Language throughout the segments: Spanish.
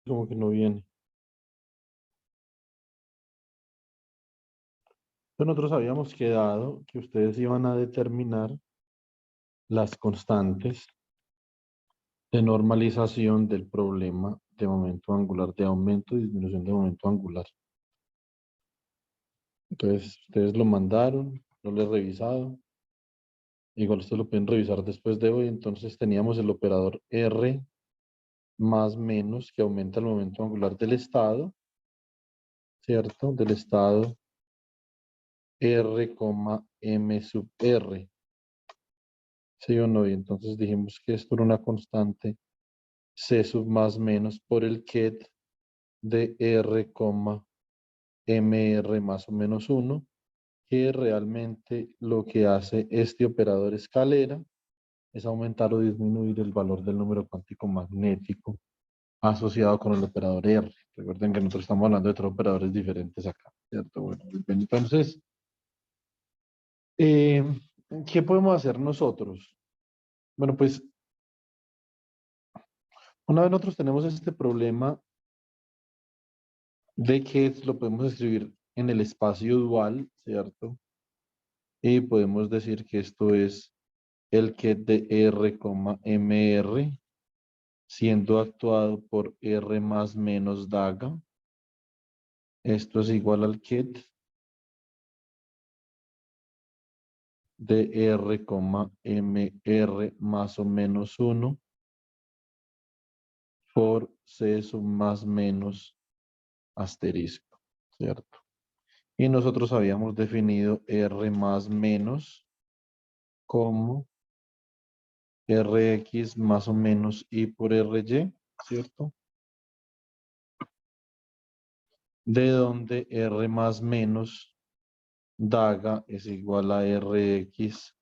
como que no viene. Pero nosotros habíamos quedado que ustedes iban a determinar las constantes de normalización del problema de momento angular, de aumento y disminución de momento angular. Entonces, ustedes lo mandaron, no lo he revisado. Igual ustedes lo pueden revisar después de hoy. Entonces teníamos el operador R más menos que aumenta el momento angular del estado, ¿cierto? Del estado R, M sub R. ¿Sí o no? Y entonces dijimos que esto era una constante C sub más menos por el ket de R, MR más o menos 1, que realmente lo que hace este operador escalera es aumentar o disminuir el valor del número cuántico magnético asociado con el operador R. Recuerden que nosotros estamos hablando de tres operadores diferentes acá, ¿cierto? Bueno, entonces, eh, ¿qué podemos hacer nosotros? Bueno, pues una vez nosotros tenemos este problema de que lo podemos escribir en el espacio dual, ¿cierto? Y podemos decir que esto es el ket de R, MR, siendo actuado por R más menos daga. Esto es igual al ket de R, MR más o menos 1 por C sub más menos asterisco, ¿cierto? Y nosotros habíamos definido R más menos como Rx más o menos I por Ry, ¿cierto? De donde R más menos daga es igual a Rx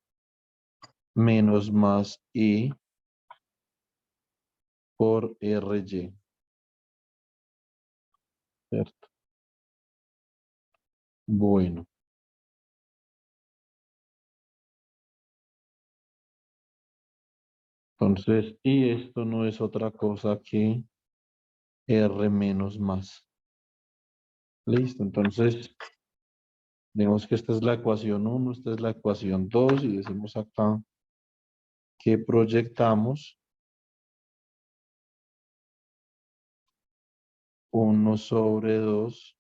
menos más I por Ry, ¿cierto? Bueno, entonces, y esto no es otra cosa que R menos más. Listo, entonces, digamos que esta es la ecuación 1, esta es la ecuación 2 y decimos acá que proyectamos 1/2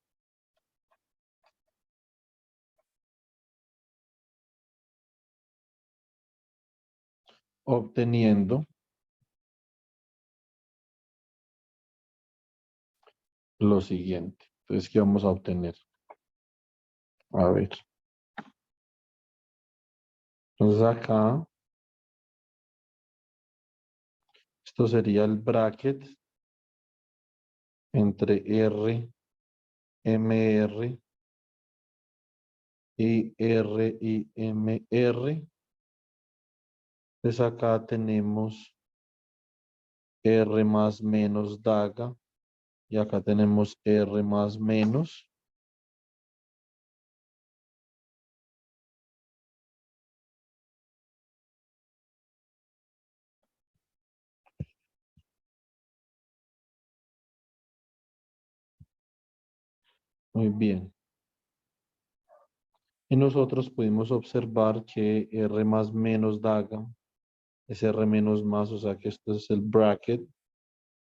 obteniendo lo siguiente. Entonces, ¿qué vamos a obtener? A ver. Entonces acá, esto sería el bracket entre R, MR y R y MR. Entonces acá tenemos R más menos daga y acá tenemos R más menos. Muy bien. Y nosotros pudimos observar que R más menos daga es R menos más, o sea que esto es el bracket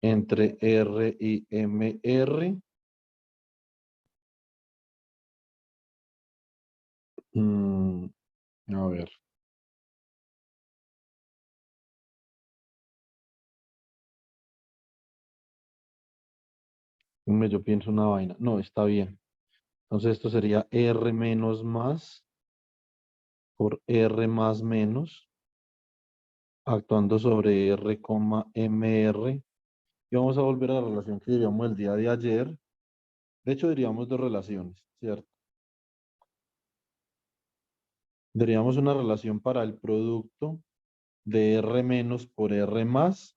entre R y MR. Mm, a ver. Yo pienso una vaina. No, está bien. Entonces esto sería R menos más por R más menos, actuando sobre R, MR. Y vamos a volver a la relación que diríamos el día de ayer. De hecho, diríamos dos relaciones, ¿cierto? Diríamos una relación para el producto de R menos por R más,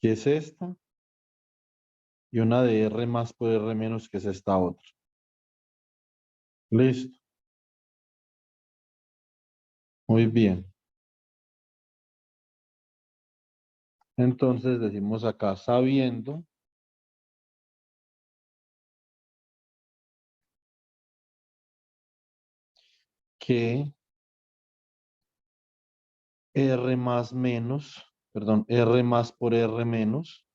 que es esta, y una de R más por R menos, que es esta otra. Listo. Muy bien. Entonces decimos acá, sabiendo que R más menos, perdón, R más por R menos,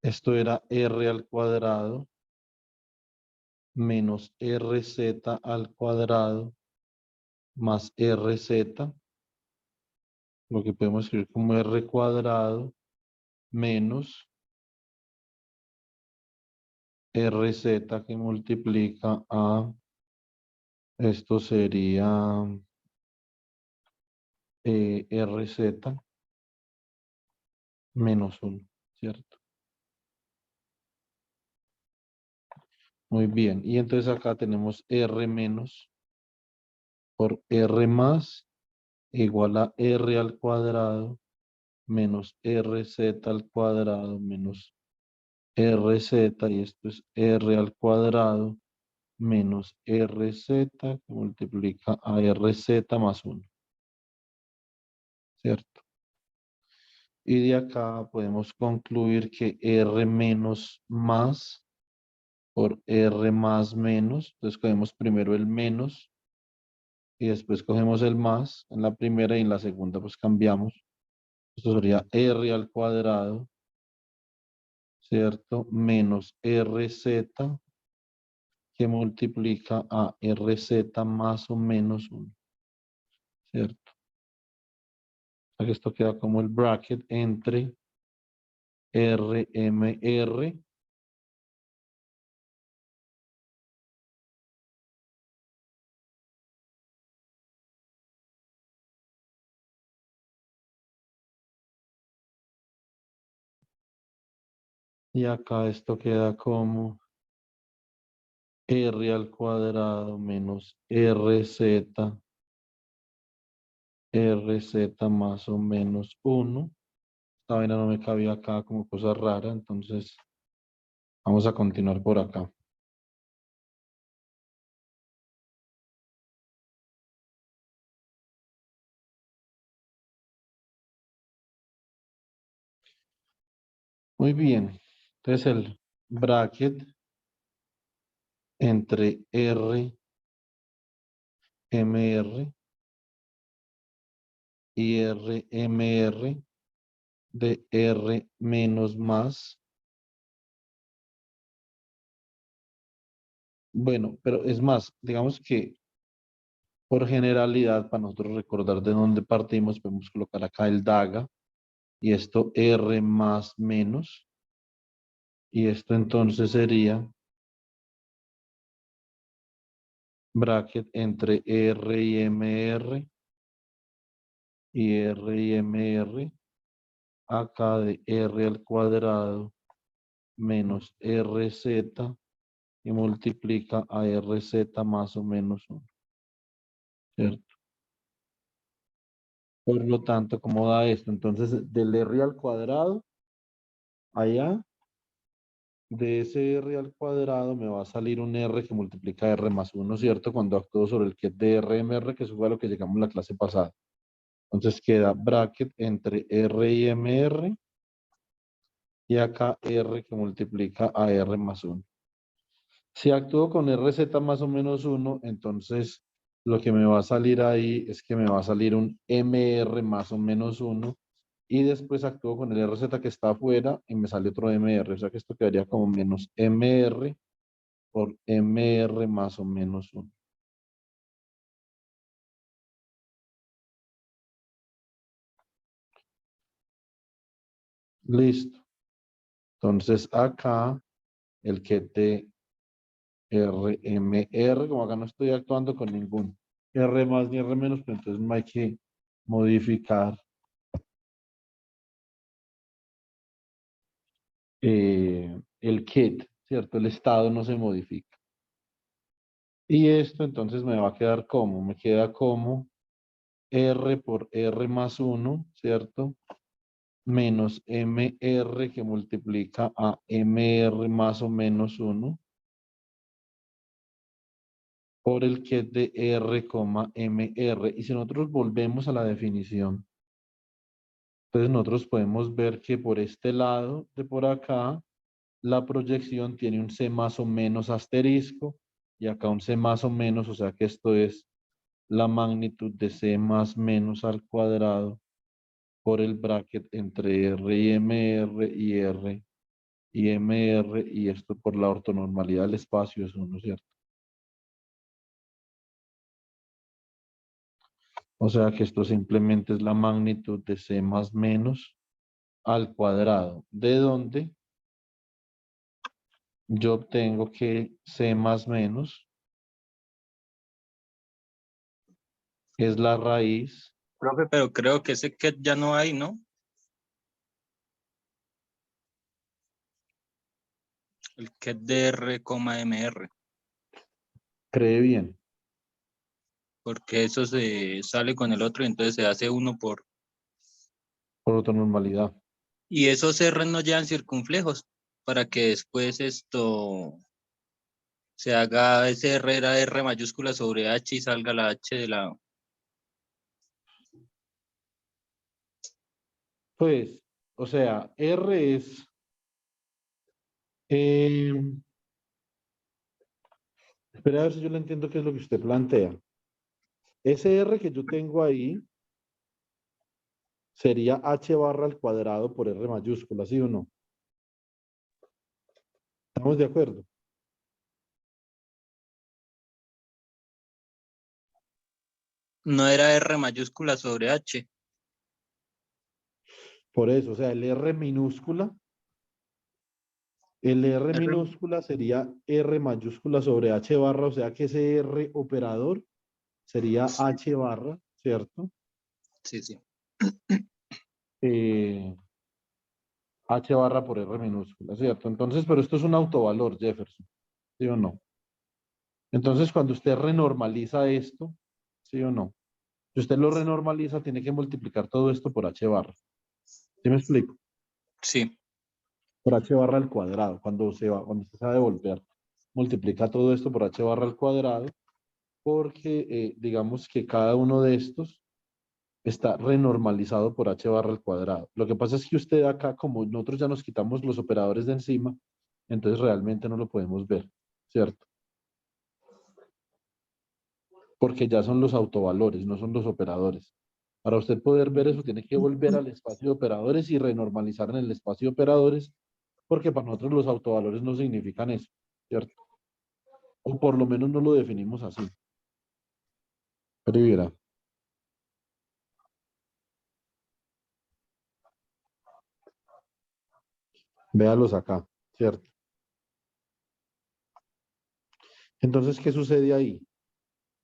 esto era R al cuadrado menos RZ al cuadrado más RZ, lo que podemos escribir como R cuadrado menos RZ que multiplica a, esto sería RZ menos 1, ¿cierto? Muy bien, y entonces acá tenemos R menos por R más igual a R al cuadrado menos RZ al cuadrado menos RZ, y esto es R al cuadrado menos RZ que multiplica a RZ más 1, ¿cierto? Y de acá podemos concluir que R menos más por R más menos, entonces cogemos primero el menos y después cogemos el más en la primera, y en la segunda pues cambiamos. Esto sería R al cuadrado, ¿cierto? Menos RZ que multiplica a RZ más o menos 1, ¿cierto? Aquí esto queda como el bracket entre RMR y acá esto queda como R al cuadrado menos RZ más o menos 1. Esta vaina no me cabía acá como cosa rara, entonces vamos a continuar por acá. Muy bien. Entonces el bracket entre RMR y RMR de R menos más. Bueno, pero es más, digamos que por generalidad, para nosotros recordar de dónde partimos, podemos colocar acá el DAGA y esto R más menos. Y esto entonces sería bracket entre R y MR y R y MR, acá de R al cuadrado menos RZ y multiplica a RZ más o menos 1, ¿cierto? Por lo tanto, ¿cómo da esto? Entonces, del R al cuadrado, allá, de ese R al cuadrado me va a salir un R que multiplica R más 1, ¿cierto? Cuando actúo sobre el que es de RMR, que eso fue a lo que llegamos en la clase pasada. Entonces queda bracket entre R y MR y acá R que multiplica a R más 1. Si actúo con RZ más o menos 1, entonces lo que me va a salir ahí es que me va a salir un MR más o menos 1 y después actúo con el RZ que está afuera y me sale otro MR. O sea que esto quedaría como menos MR por MR más o menos 1. Listo. Entonces acá el que de RMR, como acá no estoy actuando con ningún R más ni R menos, pues entonces no hay que modificar el kit, ¿cierto? El estado no se modifica. Y esto entonces me va a quedar como, me queda como R por R más 1, ¿cierto? Menos MR que multiplica a MR más o menos 1 por el que es de R, MR. Y si nosotros volvemos a la definición Entonces nosotros podemos ver que por este lado de por acá, la proyección tiene un C más o menos asterisco y acá un C más o menos, o sea que esto es la magnitud de C más menos al cuadrado por el bracket entre R y MR y R y MR y esto por la ortonormalidad del espacio es 1, ¿cierto? O sea que esto simplemente es la magnitud de C más menos al cuadrado, de donde yo obtengo que C más menos es la raíz. Profe, pero creo que ese ket ya no hay, ¿no? El ket de R, MR, Cree bien. porque eso se sale con el otro y entonces se hace uno por... Por ortonormalidad. Y esos R no llevan circunflejos para que después esto se haga ese R era R mayúscula sobre H y salga la H de la... Pues, o sea, R es... eh, espera a ver si yo le entiendo qué es lo que usted plantea. Ese R que yo tengo ahí sería H barra al cuadrado por R mayúscula, ¿sí o no? ¿Estamos de acuerdo? No era R mayúscula sobre H. Por eso, o sea, el R R, minúscula sería R mayúscula sobre H barra, o sea que ese R operador sería H barra, ¿cierto? sí, sí. Eh, H barra por R minúscula, ¿cierto? Entonces, pero esto es un autovalor, Jefferson, ¿sí o no? Entonces, cuando usted renormaliza esto, ¿sí o no? Si usted lo renormaliza, tiene que multiplicar todo esto por H barra. ¿Sí me explico? Sí, Por H barra al cuadrado, cuando usted se va a devolver. Multiplica todo esto por H barra al cuadrado, porque digamos que cada uno de estos está renormalizado por H barra al cuadrado. Lo que pasa es que usted acá, como nosotros ya nos quitamos los operadores de encima, entonces realmente no lo podemos ver, ¿cierto? Porque ya son los autovalores, no son los operadores. Para usted poder ver eso, tiene que volver al espacio de operadores y renormalizar en el espacio de operadores, porque para nosotros los autovalores no significan eso, ¿cierto? O por lo menos no lo definimos así. Rivera, véalos acá, ¿cierto? Entonces, ¿qué sucede ahí?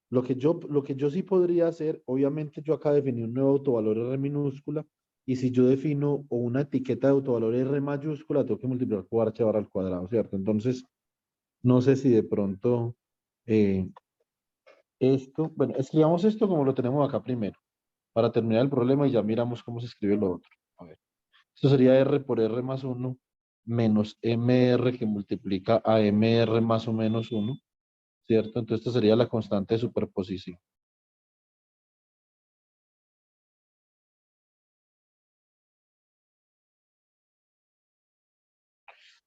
Lo que yo sí podría hacer, obviamente yo acá definí un nuevo autovalor R minúscula, y si yo defino o una etiqueta de autovalor R mayúscula, tengo que multiplicar por H barra al cuadrado, ¿cierto? Entonces, no sé si de pronto eh, esto, bueno, escribamos esto como lo tenemos acá primero, para terminar el problema y ya miramos cómo se escribe lo otro. A ver, esto sería R por R más 1 menos MR que multiplica a MR más o menos 1, ¿cierto? Entonces, esta sería la constante de superposición.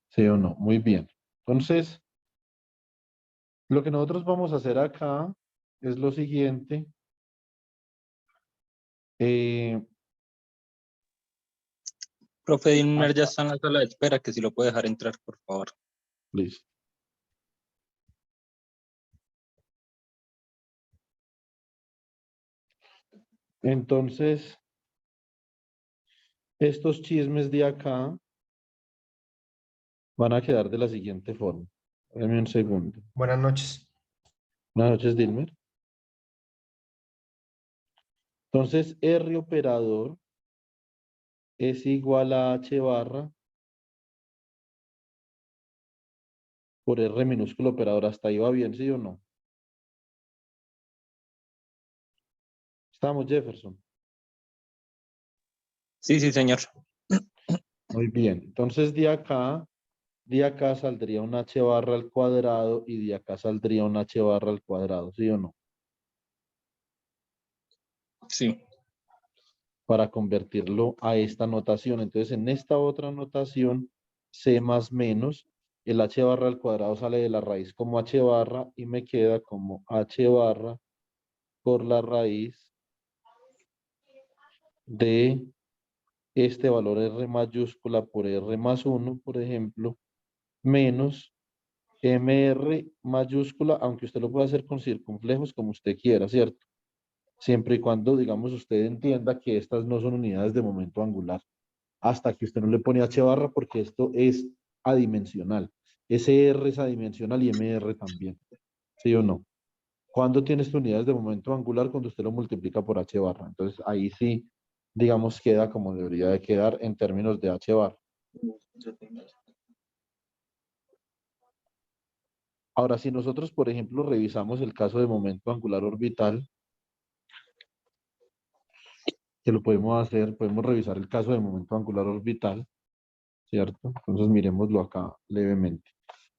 ¿Sí o no? Muy bien. Entonces, lo que nosotros vamos a hacer acá es lo siguiente. Eh, profe Dilmer ya acá, está en la sala de espera, que si lo puede dejar entrar, por favor. listo. Entonces, estos chismes de acá van a quedar de la siguiente forma. Dame un segundo. Buenas noches. Buenas noches, Dilmer. Entonces, R operador es igual a H barra por R minúsculo operador. ¿Hasta ahí va bien, sí o no? Estamos, Jefferson. Sí, sí, señor. Muy bien. Entonces, de acá saldría un H barra al cuadrado y de acá saldría un H barra al cuadrado, ¿sí o no? Sí. para convertirlo a esta notación. Entonces, en esta otra notación, C más menos, el h barra al cuadrado sale de la raíz como h barra y me queda como h barra por la raíz de este valor R mayúscula por R más 1, por ejemplo, menos MR mayúscula, aunque usted lo puede hacer con circunflejos como usted quiera, ¿cierto? Siempre y cuando, digamos, usted entienda que estas no son unidades de momento angular, hasta que usted no le pone H barra, porque esto es adimensional. SR es adimensional y MR también, ¿sí o no? ¿Cuándo tienes unidades de momento angular? Cuando usted lo multiplica por H barra. Entonces, ahí sí, digamos, queda como debería de quedar en términos de H barra. Ahora, si nosotros, por ejemplo, revisamos el caso de momento angular orbital, que lo podemos hacer, podemos revisar el caso de momento angular orbital, ¿cierto? Entonces, miremoslo acá levemente.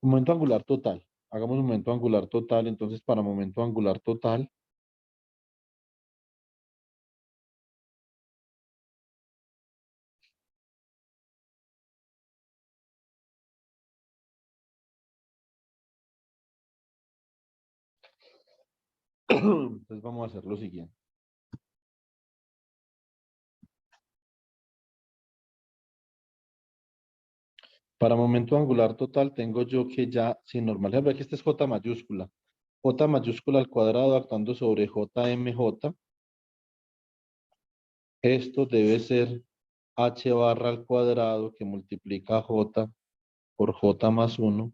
Momento angular total. Hagamos momento angular total. Entonces, para momento angular total, entonces vamos a hacer lo siguiente. Para momento angular total tengo yo que ya, sin normalidad, ve que este es J mayúscula. J mayúscula al cuadrado actuando sobre JMJ. Esto debe ser H barra al cuadrado que multiplica J por J más 1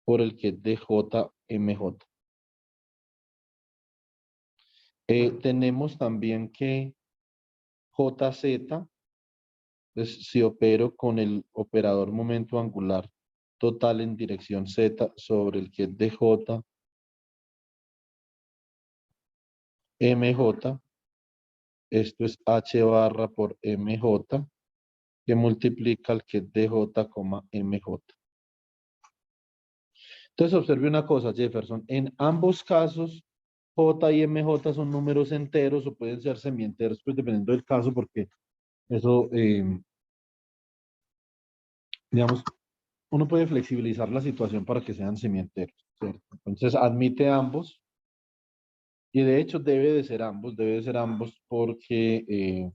por el que es de JMJ. Tenemos también que JZ, pues, si opero con el operador momento angular total en dirección Z sobre el que es de J, MJ, esto es H barra por MJ, que multiplica el que es de J, MJ. Entonces observe una cosa, Jefferson, en ambos casos, J y MJ son números enteros o pueden ser semienteros, pues dependiendo del caso, porque eso, digamos, uno puede flexibilizar la situación para que sean semienteros, ¿cierto? Entonces admite ambos y de hecho debe de ser ambos porque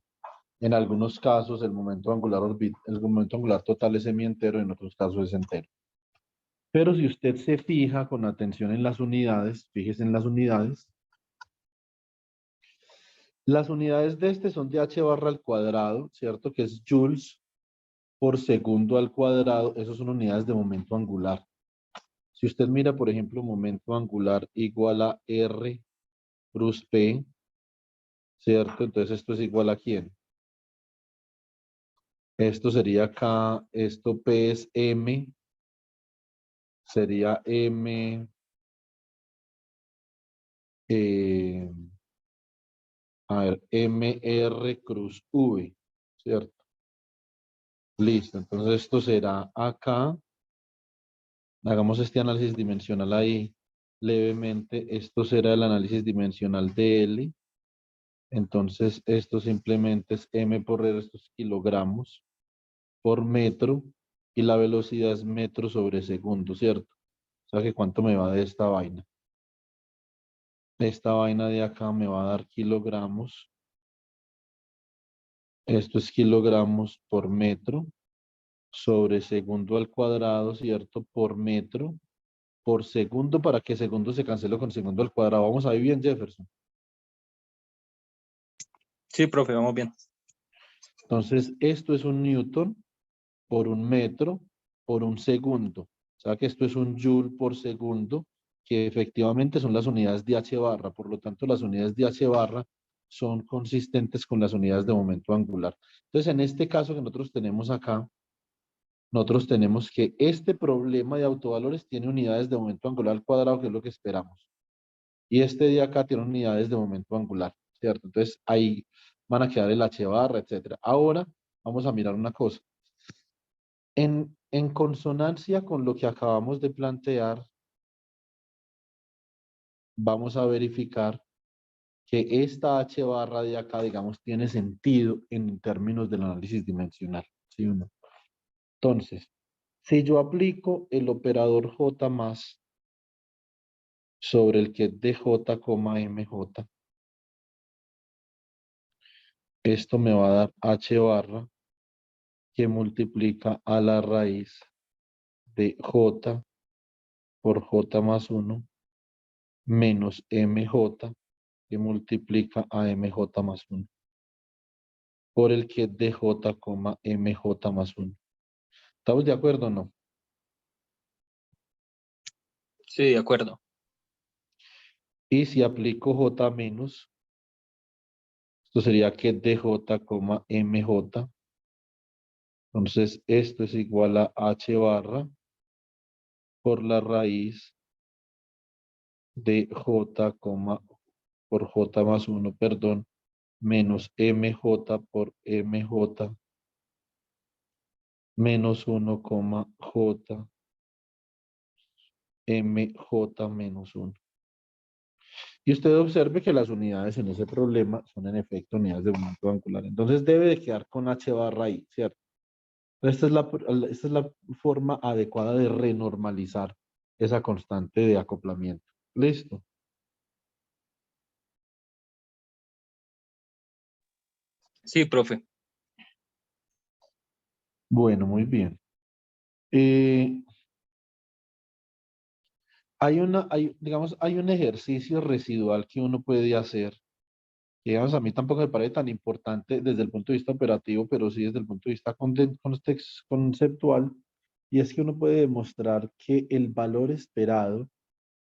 en algunos casos el momento angular total es semientero, en otros casos es entero. Pero si usted se fija con atención en las unidades, fíjese en las unidades. Las unidades de este son de h barra al cuadrado, ¿cierto? Que es joules por segundo al cuadrado. Esas son unidades de momento angular. Si usted mira, por ejemplo, momento angular igual a R cruz P, ¿cierto? Entonces esto es igual a ¿quién? Esto sería acá, esto P es M, sería M, a ver, MR cruz V, ¿cierto? Listo, entonces esto será acá. Hagamos este análisis dimensional ahí levemente. Esto será el análisis dimensional de L. Entonces, esto simplemente es M por R, estos kilogramos por metro. Y la velocidad es metro sobre segundo, ¿cierto? O sea que cuánto me va de esta vaina. Esta vaina de acá me va a dar kilogramos. Esto es kilogramos por metro sobre segundo al cuadrado, ¿cierto? Por metro por segundo para que segundo se cancele con segundo al cuadrado. Vamos ahí bien, Jefferson. Sí, profe, vamos bien. Entonces, esto es un newton por un metro por un segundo. O sea que esto es un joule por segundo, que efectivamente son las unidades de H barra. Por lo tanto, las unidades de H barra son consistentes con las unidades de momento angular. Entonces, en este caso que nosotros tenemos acá, nosotros tenemos que este problema de autovalores tiene unidades de momento angular al cuadrado, que es lo que esperamos. Y este de acá tiene unidades de momento angular, ¿cierto? Entonces, ahí van a quedar el H barra, etcétera. Ahora, vamos a mirar una cosa. En consonancia con lo que acabamos de plantear, vamos a verificar que esta h barra de acá, digamos, tiene sentido en términos del análisis dimensional. ¿Sí o no? Entonces, si yo aplico el operador J más sobre el que es de J, MJ, esto me va a dar h barra que multiplica a la raíz de J por J más 1 menos MJ que multiplica a MJ más 1 por el que es de J, MJ más 1. ¿Estamos de acuerdo o no? Sí, de acuerdo. Y si aplico J menos, esto sería que es de J, MJ. Entonces, esto es igual a H barra por la raíz de J, por J más 1, perdón, menos MJ por MJ menos 1, J, MJ menos 1. Y usted observe que las unidades en ese problema son en efecto unidades de momento angular. Entonces debe de quedar con H barra ahí, ¿cierto? Esta es la forma adecuada de renormalizar esa constante de acoplamiento. ¿Listo? Sí, profe. Bueno, muy bien. Eh, digamos, hay un ejercicio residual que uno puede hacer, que digamos, a mí tampoco me parece tan importante desde el punto de vista operativo, pero sí desde el punto de vista conceptual, y es que uno puede demostrar que el valor esperado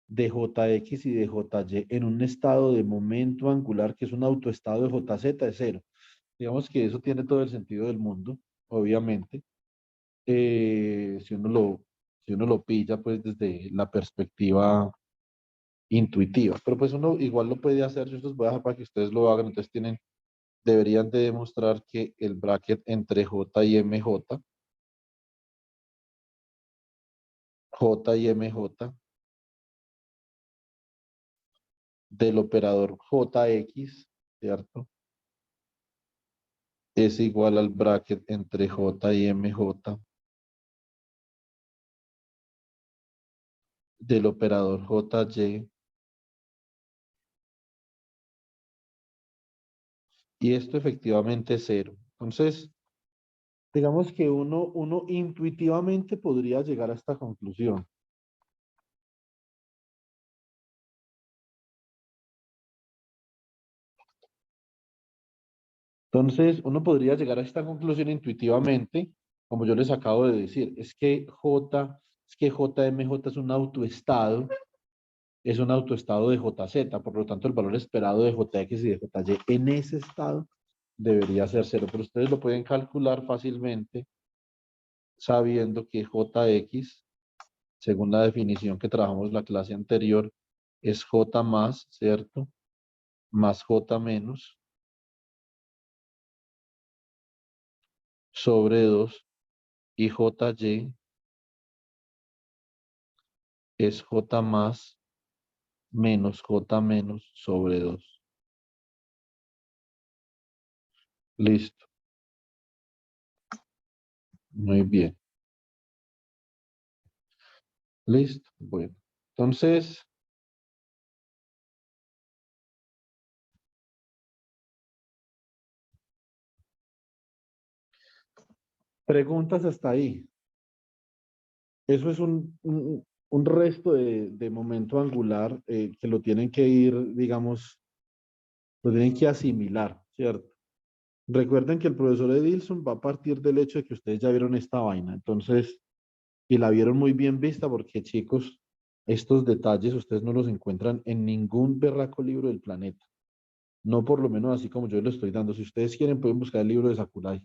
de Jx y de Jy en un estado de momento angular, que es un autoestado de Jz, es cero. Digamos que eso tiene todo el sentido del mundo, obviamente, si uno lo pilla pues desde la perspectiva intuitiva. Pero pues uno igual lo puede hacer, yo los voy a dejar para que ustedes lo hagan, entonces deberían de demostrar que el bracket entre J y MJ, J y MJ del operador Jx, ¿cierto? Es igual al bracket entre J y MJ del operador Jy, y esto efectivamente es cero. Entonces, digamos que uno intuitivamente podría llegar a esta conclusión. Entonces, uno podría llegar a esta conclusión intuitivamente, como yo les acabo de decir, es que JMJ es un autoestado de JZ, por lo tanto el valor esperado de JX y de JY en ese estado debería ser cero, pero ustedes lo pueden calcular fácilmente sabiendo que JX, según la definición que trabajamos en la clase anterior, es J más, ¿cierto? Más J menos sobre 2 y JY es J más menos J menos sobre 2. Listo. Muy bien. Listo. Bueno. Entonces, preguntas hasta ahí. Eso es un resto de momento angular que lo tienen que ir, digamos, lo tienen que asimilar, ¿cierto? Recuerden que el profesor Edilson va a partir del hecho de que ustedes ya vieron esta vaina. Entonces, y la vieron muy bien vista porque, chicos, estos detalles ustedes no los encuentran en ningún berraco libro del planeta. No por lo menos así como yo lo estoy dando. Si ustedes quieren, pueden buscar el libro de Sakurai.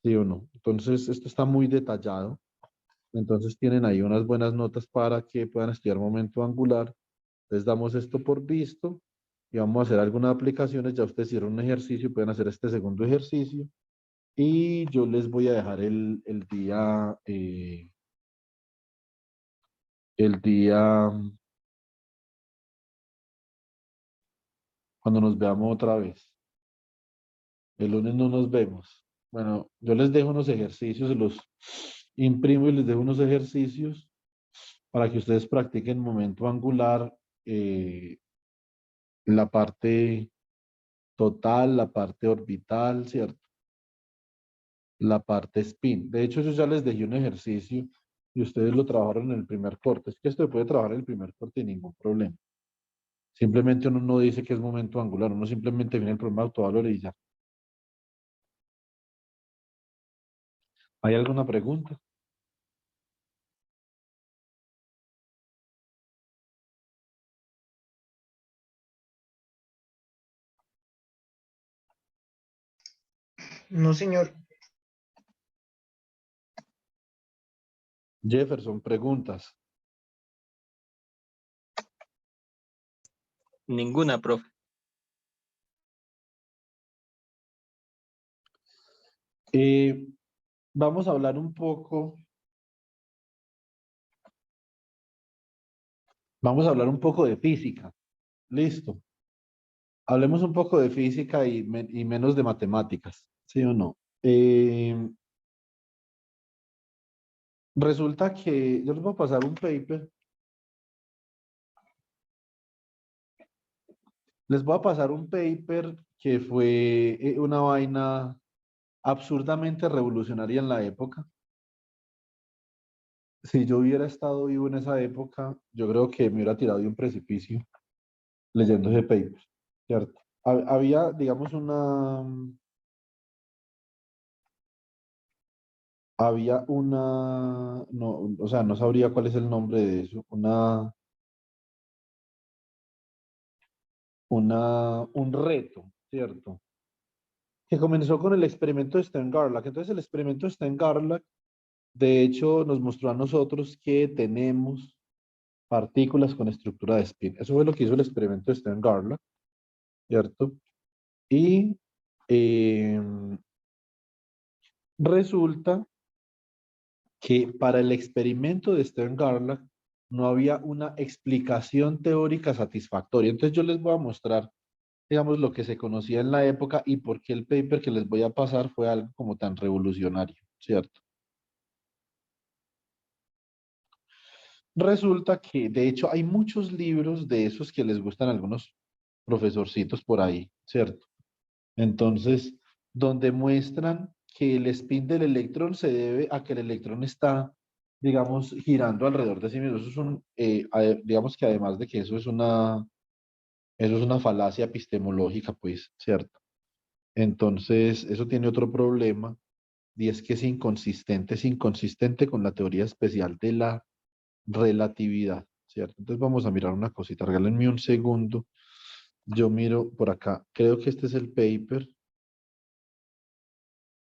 ¿Sí o no? Entonces, esto está muy detallado. Entonces, tienen ahí unas buenas notas para que puedan estudiar momento angular. Les damos esto por visto y vamos a hacer algunas aplicaciones. Ya ustedes hicieron un ejercicio, pueden hacer este segundo ejercicio. Y yo les voy a dejar el día, cuando nos veamos otra vez. El lunes no nos vemos. Bueno, yo les dejo unos ejercicios, se los imprimo y les dejo unos ejercicios para que ustedes practiquen momento angular, la parte total, la parte orbital, ¿cierto? La parte spin. De hecho, yo ya les dejé un ejercicio y ustedes lo trabajaron en el primer corte. Es que esto se puede trabajar en el primer corte sin ningún problema. Simplemente uno no dice que es momento angular, uno simplemente viene el problema de autovalor y ya. ¿Hay alguna pregunta? No, señor. Jefferson, preguntas. Ninguna, profe. Vamos a hablar un poco. Vamos a hablar un poco de física. Listo. Hablemos un poco de física y menos de matemáticas. ¿Sí o no? Resulta que yo les voy a pasar un paper. Les voy a pasar un paper que fue una vaina absurdamente revolucionaria en la época. Si yo hubiera estado vivo en esa época, yo creo que me hubiera tirado de un precipicio leyendo ese paper, ¿cierto? Había, digamos, no, o sea, no sabría cuál es el nombre de eso, un reto, ¿cierto? Que comenzó con el experimento de Stern-Garlack. Entonces, el experimento de Stern-Garlack, de hecho, nos mostró a nosotros que tenemos partículas con estructura de spin. Eso fue lo que hizo el experimento de Stern-Garlack, ¿cierto? Y eh, resulta que para el experimento de Stern-Garlack no había una explicación teórica satisfactoria. Entonces yo les voy a mostrar, digamos, lo que se conocía en la época y por qué el paper que les voy a pasar fue algo como tan revolucionario, ¿cierto? Resulta que, de hecho, hay muchos libros de esos que les gustan a algunos profesorcitos por ahí, ¿cierto? Entonces, donde muestran que el spin del electrón se debe a que el electrón está, digamos, girando alrededor de sí mismo. Eso es digamos que además de que eso es una falacia epistemológica, pues, ¿cierto? Entonces, eso tiene otro problema, y es que es inconsistente con la teoría especial de la relatividad, ¿cierto? Entonces, vamos a mirar una cosita, regálenme un segundo. Yo miro por acá, creo que este es el paper.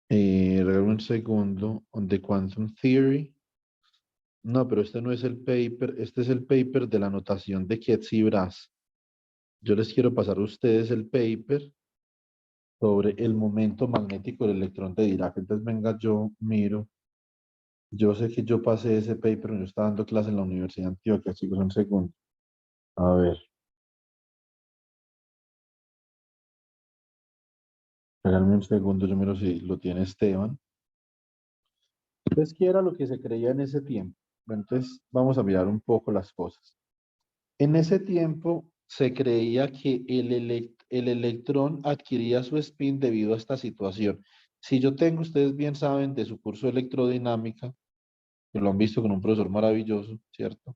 Regálame un segundo. On the Quantum Theory. No, pero este no es el paper. Este es el paper de la notación de Ketz y Bras. Yo les quiero pasar a ustedes el paper sobre el momento magnético del electrón de Dirac. Entonces, venga, yo miro. Yo sé que yo pasé ese paper. Yo estaba dando clase en la Universidad de Antioquia, chicos. Un segundo. A ver. Regálame un segundo. Yo miro si lo tiene Esteban. Entonces, ¿qué era lo que se creía en ese tiempo? Bueno, entonces, vamos a mirar un poco las cosas. En ese tiempo se creía que el electrón adquiría su spin debido a esta situación. Si yo tengo, ustedes bien saben de su curso de electrodinámica, que lo han visto con un profesor maravilloso, ¿cierto?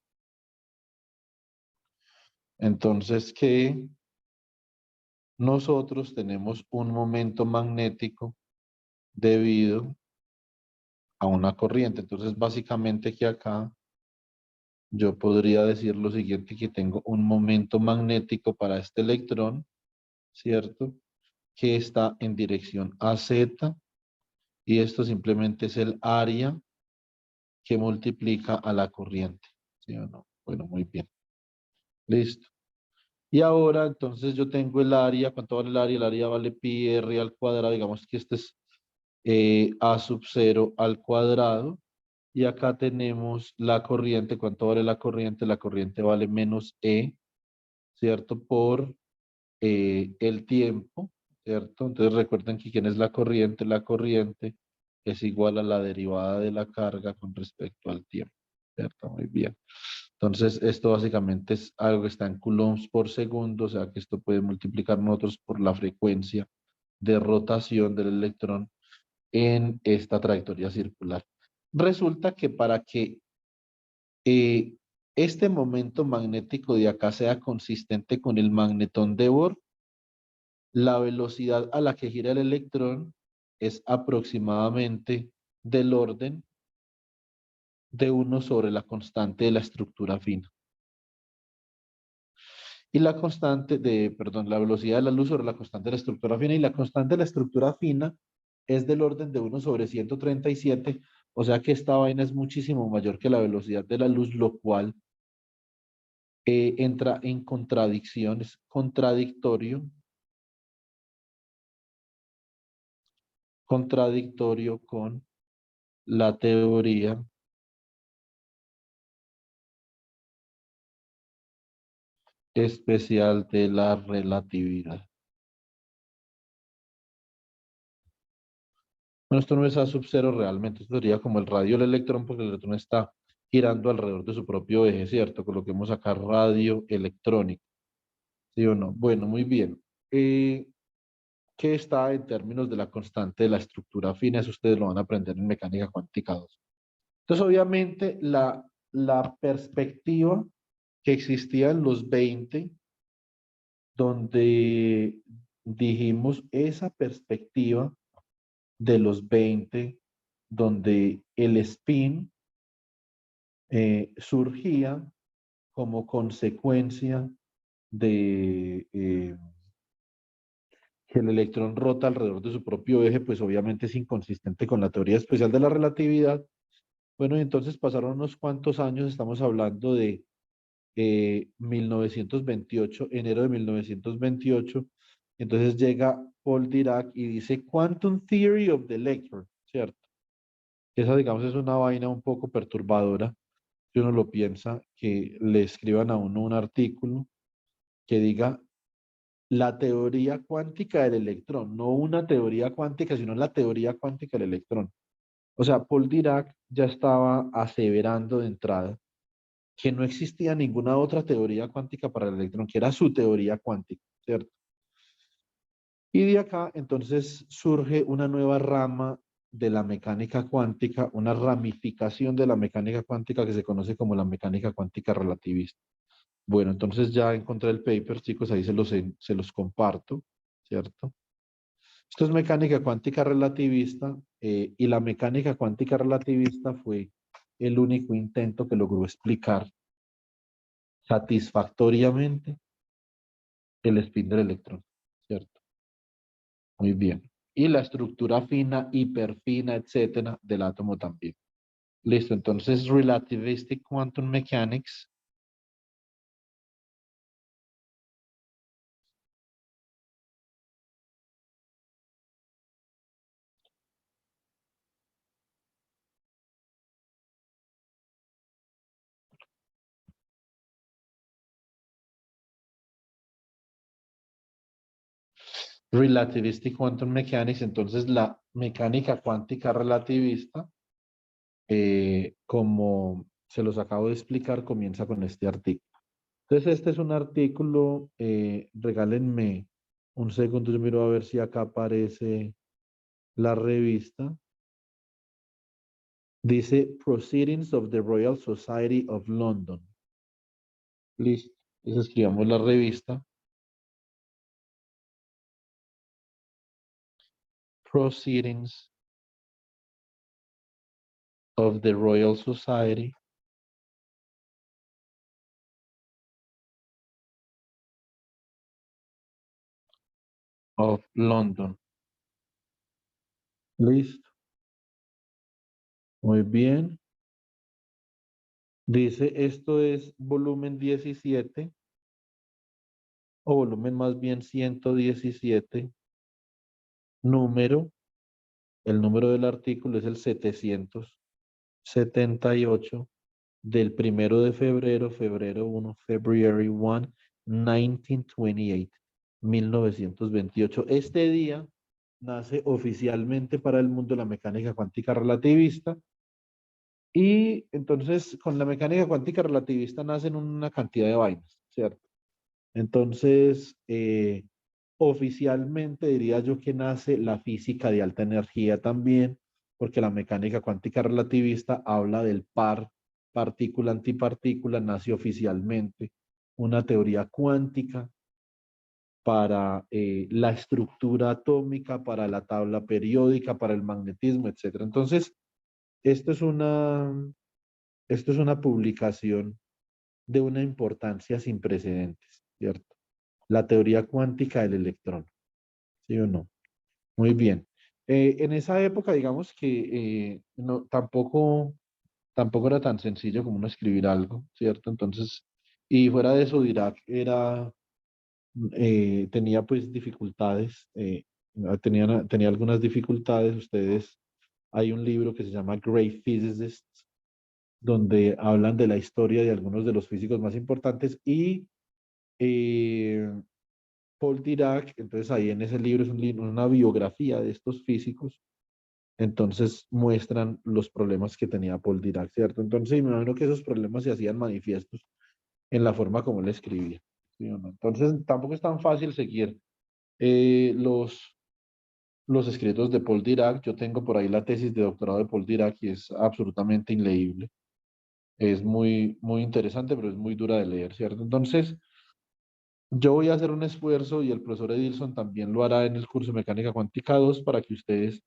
Entonces, que nosotros tenemos un momento magnético debido a una corriente. Entonces, básicamente que acá yo podría decir lo siguiente, que tengo un momento magnético para este electrón, ¿cierto? Que está en dirección a Z y esto simplemente es el área que multiplica a la corriente. ¿Sí o no? Bueno, muy bien. Listo. Y ahora entonces yo tengo el área. ¿Cuánto vale el área? El área vale pi r al cuadrado. Digamos que este es a sub 0 al cuadrado. Y acá tenemos la corriente. ¿Cuánto vale la corriente? La corriente vale menos E, ¿cierto? Por el tiempo, ¿cierto? Entonces recuerden que ¿quién es la corriente? La corriente es igual a la derivada de la carga con respecto al tiempo, ¿cierto? Muy bien. Entonces, esto básicamente es algo que está en coulombs por segundo, o sea que esto puede multiplicar nosotros por la frecuencia de rotación del electrón en esta trayectoria circular. Resulta que para que este momento magnético de acá sea consistente con el magnetón de Bohr, la velocidad a la que gira el electrón es aproximadamente del orden de 1 sobre la constante de la estructura fina. Y la constante de, perdón, la velocidad de la luz sobre la constante de la estructura fina, y la constante de la estructura fina es del orden de 1 sobre 137, o sea que esta vaina es muchísimo mayor que la velocidad de la luz, lo cual entra en contradicción, es contradictorio con la teoría especial de la relatividad. Bueno, esto no es A sub cero realmente, esto sería como el radio del electrón, porque el electrón está girando alrededor de su propio eje, ¿cierto? Coloquemos acá radio electrónico, ¿sí o no? Bueno, muy bien. ¿Qué está en términos de la constante de la estructura fina? Eso ustedes lo van a aprender en mecánica cuántica 2. Entonces, obviamente, la perspectiva que existía en los 20, donde dijimos esa perspectiva de los 20, donde el spin surgía como consecuencia de que el electrón rota alrededor de su propio eje, pues obviamente es inconsistente con la teoría especial de la relatividad. Bueno, y entonces pasaron unos cuantos años, estamos hablando de 1928, enero de 1928, entonces llega Paul Dirac y dice Quantum Theory of the Electron, ¿cierto? Esa, digamos, es una vaina un poco perturbadora, si uno lo piensa, que le escriban a uno un artículo que diga la teoría cuántica del electrón, no una teoría cuántica, sino la teoría cuántica del electrón. O sea, Paul Dirac ya estaba aseverando de entrada que no existía ninguna otra teoría cuántica para el electrón, que era su teoría cuántica, ¿cierto? Y de acá entonces surge una nueva rama de la mecánica cuántica, una ramificación de la mecánica cuántica que se conoce como la mecánica cuántica relativista. Bueno, entonces ya encontré el paper, chicos, ahí se los comparto, ¿cierto? Esto es mecánica cuántica relativista, y la mecánica cuántica relativista fue el único intento que logró explicar satisfactoriamente el spin del electrón, ¿cierto? Muy bien. Y la estructura fina, hiperfina, etcétera, del átomo también. Listo, entonces Relativistic Quantum Mechanics. Relativistic Quantum Mechanics, entonces la mecánica cuántica relativista, como se los acabo de explicar, comienza con este artículo. Entonces este es un artículo, regálenme un segundo, yo miro a ver si acá aparece la revista. Dice Proceedings of the Royal Society of London. Listo. Entonces escribamos la revista. Proceedings of the Royal Society of London. Listo. Muy bien. Dice, esto es volumen 17, o volumen más bien 117, número, el número del artículo es el 778 del 1 de febrero, febrero 1, February 1, 1928. 1928. Este día nace oficialmente para el mundo la mecánica cuántica relativista. Y entonces con la mecánica cuántica relativista nacen una cantidad de vainas, ¿cierto? Entonces, oficialmente diría yo que nace la física de alta energía también, porque la mecánica cuántica relativista habla del par partícula-antipartícula, nace oficialmente una teoría cuántica para la estructura atómica, para la tabla periódica, para el magnetismo, etc. Entonces, esto es una, esto es una publicación de una importancia sin precedentes, ¿cierto? La teoría cuántica del electrón, ¿sí o no? Muy bien. En esa época, digamos que no, tampoco era tan sencillo como uno escribir algo, ¿cierto? Entonces, y fuera de eso, Dirac tenía pues dificultades, tenía algunas dificultades. Ustedes, hay un libro que se llama Great Physicists, donde hablan de la historia de algunos de los físicos más importantes y eh, Paul Dirac, entonces ahí en ese libro es un libro, una biografía de estos físicos, entonces muestran los problemas que tenía Paul Dirac, ¿cierto? Entonces me imagino que esos problemas se hacían manifiestos en la forma como él escribía, ¿sí o no? Entonces tampoco es tan fácil seguir eh, los, los escritos de Paul Dirac. Yo tengo por ahí la tesis de doctorado de Paul Dirac y es absolutamente inleíble. Es muy, muy interesante, pero es muy dura de leer, ¿cierto? Entonces, yo voy a hacer un esfuerzo y el profesor Edilson también lo hará en el curso de Mecánica Cuántica 2 para que ustedes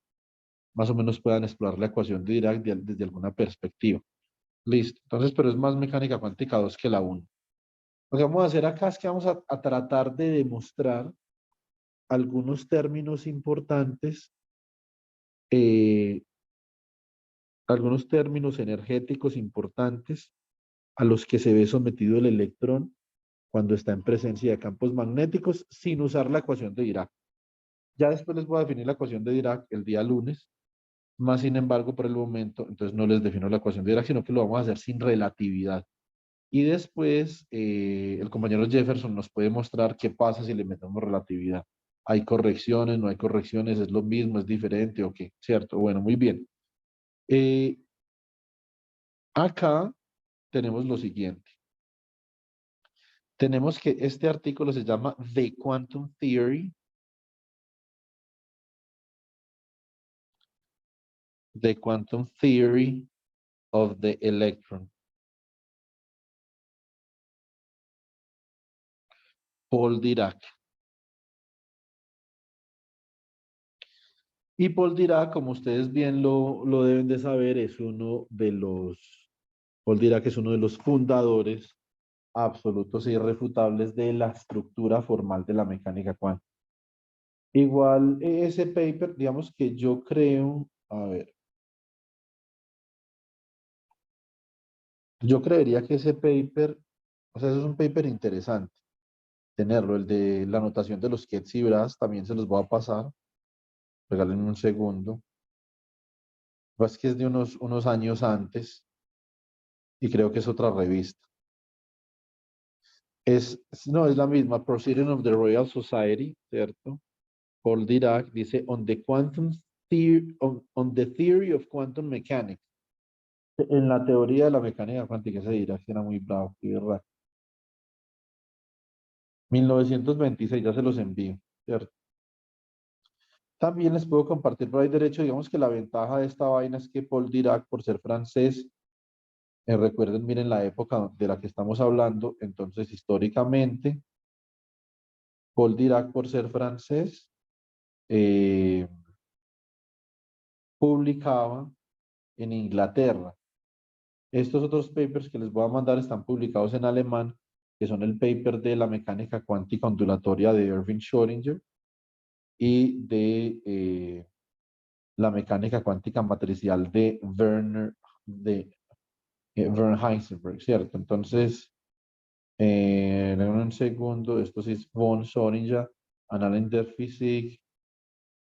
más o menos puedan explorar la ecuación de Dirac desde alguna perspectiva. Listo. Entonces, pero es más Mecánica Cuántica 2 que la 1. Lo que vamos a hacer acá es que vamos a tratar de demostrar algunos términos importantes, eh, algunos términos energéticos importantes a los que se ve sometido el electrón cuando está en presencia de campos magnéticos sin usar la ecuación de Dirac. Ya después les voy a definir la ecuación de Dirac el día lunes, más sin embargo, por el momento, entonces no les defino la ecuación de Dirac, sino que lo vamos a hacer sin relatividad. Y después el compañero Jefferson nos puede mostrar qué pasa si le metemos relatividad. ¿Hay correcciones, no hay correcciones, es lo mismo, es diferente o qué? ¿Cierto? Bueno, muy bien. Acá tenemos lo siguiente. Tenemos que este artículo se llama The Quantum Theory. The Quantum Theory of the Electron. Paul Dirac. Y Paul Dirac, como ustedes bien lo deben de saber, Paul Dirac es uno de los fundadores absolutos e irrefutables de la estructura formal de la mecánica cuántica. Igual, ese paper, digamos que yo creo, a ver, yo creería que ese paper, o sea, eso es un paper interesante, tenerlo, el de la anotación de los Ketz y Bras, también se los voy a pasar, regálenme un segundo. Pues que es de unos años antes y creo que es otra revista. No, es la misma, Proceeding of the Royal Society, ¿cierto? Paul Dirac dice, on the theory of quantum mechanics. En la teoría de la mecánica cuántica, ese Dirac era muy bravo, y verdad. 1926, ya se los envío, ¿cierto? También les puedo compartir por ahí derecho, digamos que la ventaja de esta vaina es que Paul Dirac, por ser francés, recuerden, miren la época de la que estamos hablando, entonces históricamente, Paul Dirac, por ser francés, eh, publicaba en Inglaterra. Estos otros papers que les voy a mandar están publicados en alemán, que son el paper de la mecánica cuántica ondulatoria de Erwin Schrödinger y de la mecánica cuántica matricial de Werner Heisenberg, ¿cierto? Entonces, en un segundo, esto sí es von Schrödinger, Annalen der Physik,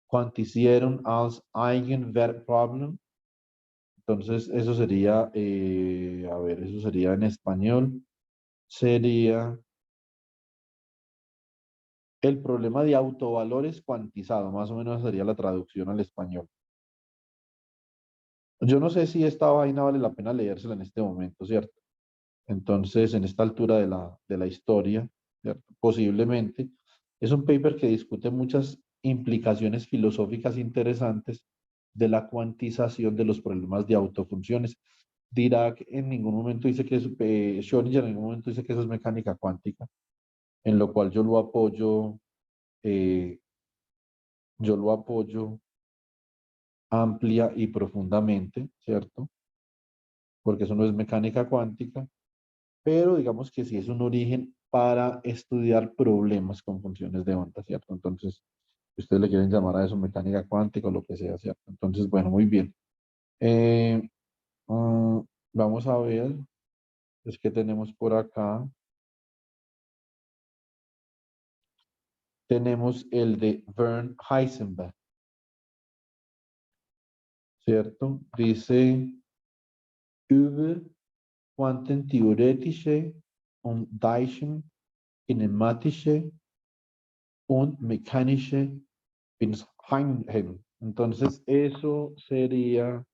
Quantisierung als Eigenwertproblem. Entonces, eso sería, a ver, eso sería, en español, sería, El problema de autovalores cuantizado, más o menos sería la traducción al español. Yo no sé si esta vaina vale la pena leérsela en este momento, ¿cierto? Entonces, en esta altura de la historia, ¿cierto? Posiblemente, es un paper que discute muchas implicaciones filosóficas interesantes de la cuantización de los problemas de autofunciones. Dirac en ningún momento dice que es, Schrödinger en ningún momento dice que eso es mecánica cuántica, en lo cual eh, yo lo apoyo amplia y profundamente, ¿cierto? Porque eso no es mecánica cuántica, pero digamos que sí es un origen para estudiar problemas con funciones de onda, ¿cierto? Entonces, si ustedes le quieren llamar a eso mecánica cuántica o lo que sea, ¿cierto? Entonces, bueno, muy bien. Eh, mm, vamos a ver, es que tenemos por acá, tenemos el de Werner Heisenberg, ¿cierto? Dice, über quantentheoretische und Deutschen kinematische und mechanische Einheiten. Entonces, eso sería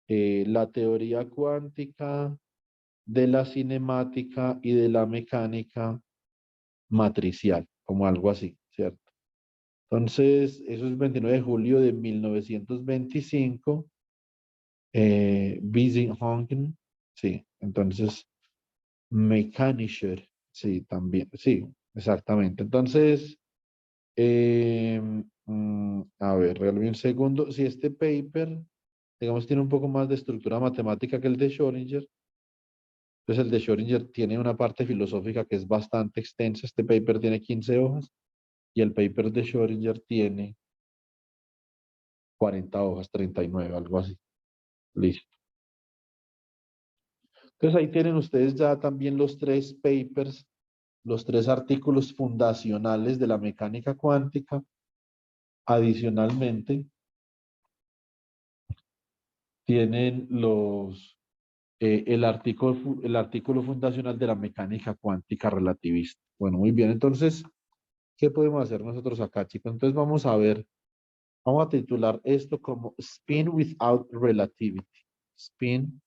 la teoría cuántica de la cinemática y de la mecánica matricial, como algo así, ¿cierto? Entonces, eso es 29 de julio de 1925. Wiesenhofen, sí. Entonces, Mechanischer, sí, también, sí, exactamente. Entonces, a ver, regálame un segundo. Si este paper, digamos, tiene un poco más de estructura matemática que el de Schrödinger, entonces el de Schrödinger tiene una parte filosófica que es bastante extensa. Este paper tiene 15 hojas y el paper de Schrödinger tiene 40 hojas, 39, algo así. Listo. Entonces ahí tienen ustedes ya también los tres papers, los tres artículos fundacionales de la mecánica cuántica. Adicionalmente, tienen el artículo fundacional de la mecánica cuántica relativista. Bueno, muy bien. Entonces, ¿qué podemos hacer nosotros acá, chicos? Entonces vamos a titular esto como Spin Without Relativity. Spin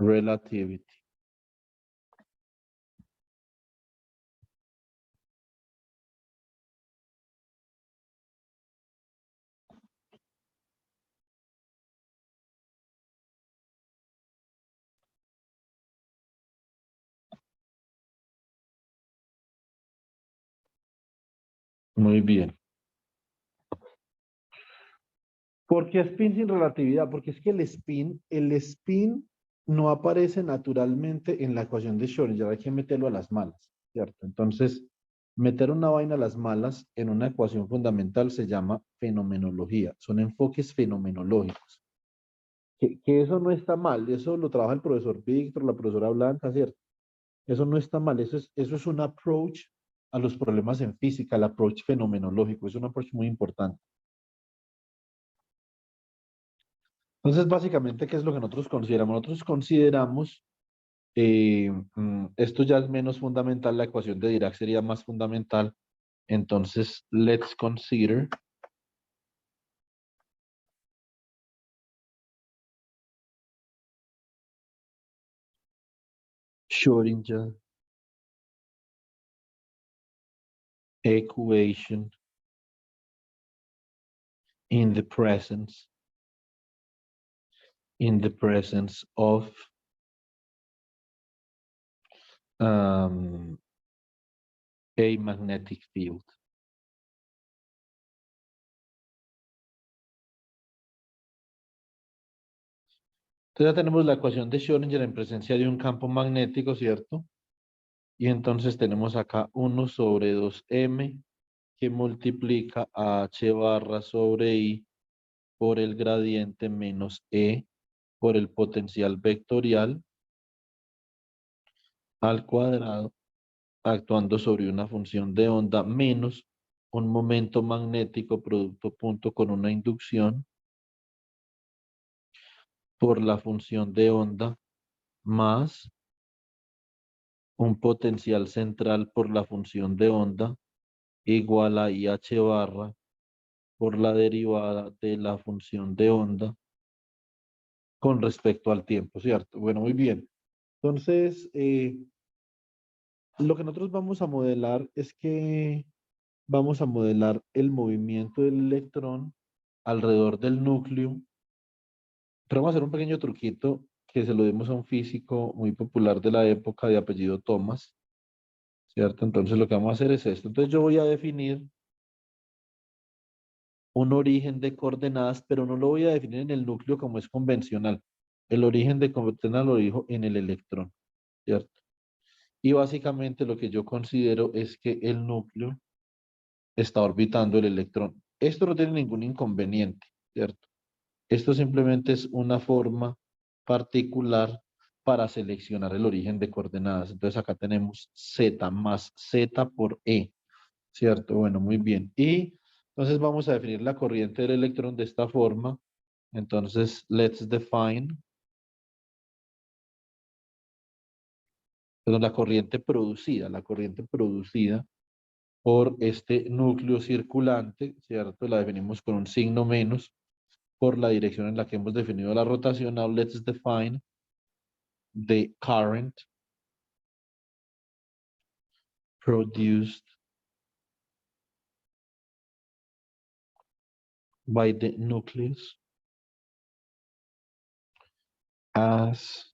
Relativity. Muy bien. ¿Por qué spin sin relatividad? Porque es que el spin no aparece naturalmente en la ecuación de Schrödinger, hay que meterlo a las malas, ¿cierto? Entonces, meter una vaina a las malas en una ecuación fundamental se llama fenomenología, son enfoques fenomenológicos. Que eso no está mal, eso lo trabaja el profesor Víctor, la profesora Blanca, ¿cierto? Eso no está mal, eso es un approach a los problemas en física, el approach fenomenológico, es un approach muy importante. Entonces, básicamente, ¿qué es lo que nosotros consideramos? Nosotros consideramos, esto ya es menos fundamental, la ecuación de Dirac sería más fundamental. Entonces, let's consider Schrödinger equation in the presence of a magnetic field. Entonces ya tenemos la ecuación de Schrödinger en presencia de un campo magnético, ¿cierto? Y entonces tenemos acá 1 sobre 2m que multiplica a h barra sobre i por el gradiente menos e por el potencial vectorial al cuadrado actuando sobre una función de onda menos un momento magnético producto punto con una inducción por la función de onda más un potencial central por la función de onda igual a IH barra por la derivada de la función de onda con respecto al tiempo, ¿cierto? Bueno, muy bien. Entonces, lo que nosotros vamos a modelar es que vamos a modelar el movimiento del electrón alrededor del núcleo. Pero vamos a hacer un pequeño truquito que se lo dimos a un físico muy popular de la época de apellido Thomas, ¿cierto? Entonces lo que vamos a hacer es esto. Entonces yo voy a definir un origen de coordenadas, pero no lo voy a definir en el núcleo como es convencional. El origen de coordenadas lo dijo en el electrón, ¿cierto? Y básicamente lo que yo considero es que el núcleo está orbitando el electrón. Esto no tiene ningún inconveniente, ¿cierto? Esto simplemente es una forma particular para seleccionar el origen de coordenadas. Entonces acá tenemos Z más Z por E, ¿cierto? Bueno, muy bien. Y entonces vamos a definir la corriente del electrón de esta forma. Entonces, let's define, perdón, la corriente producida por este núcleo circulante, ¿cierto? La definimos con un signo menos por la dirección en la que hemos definido la rotación. Now let's define the current produced by the nucleus as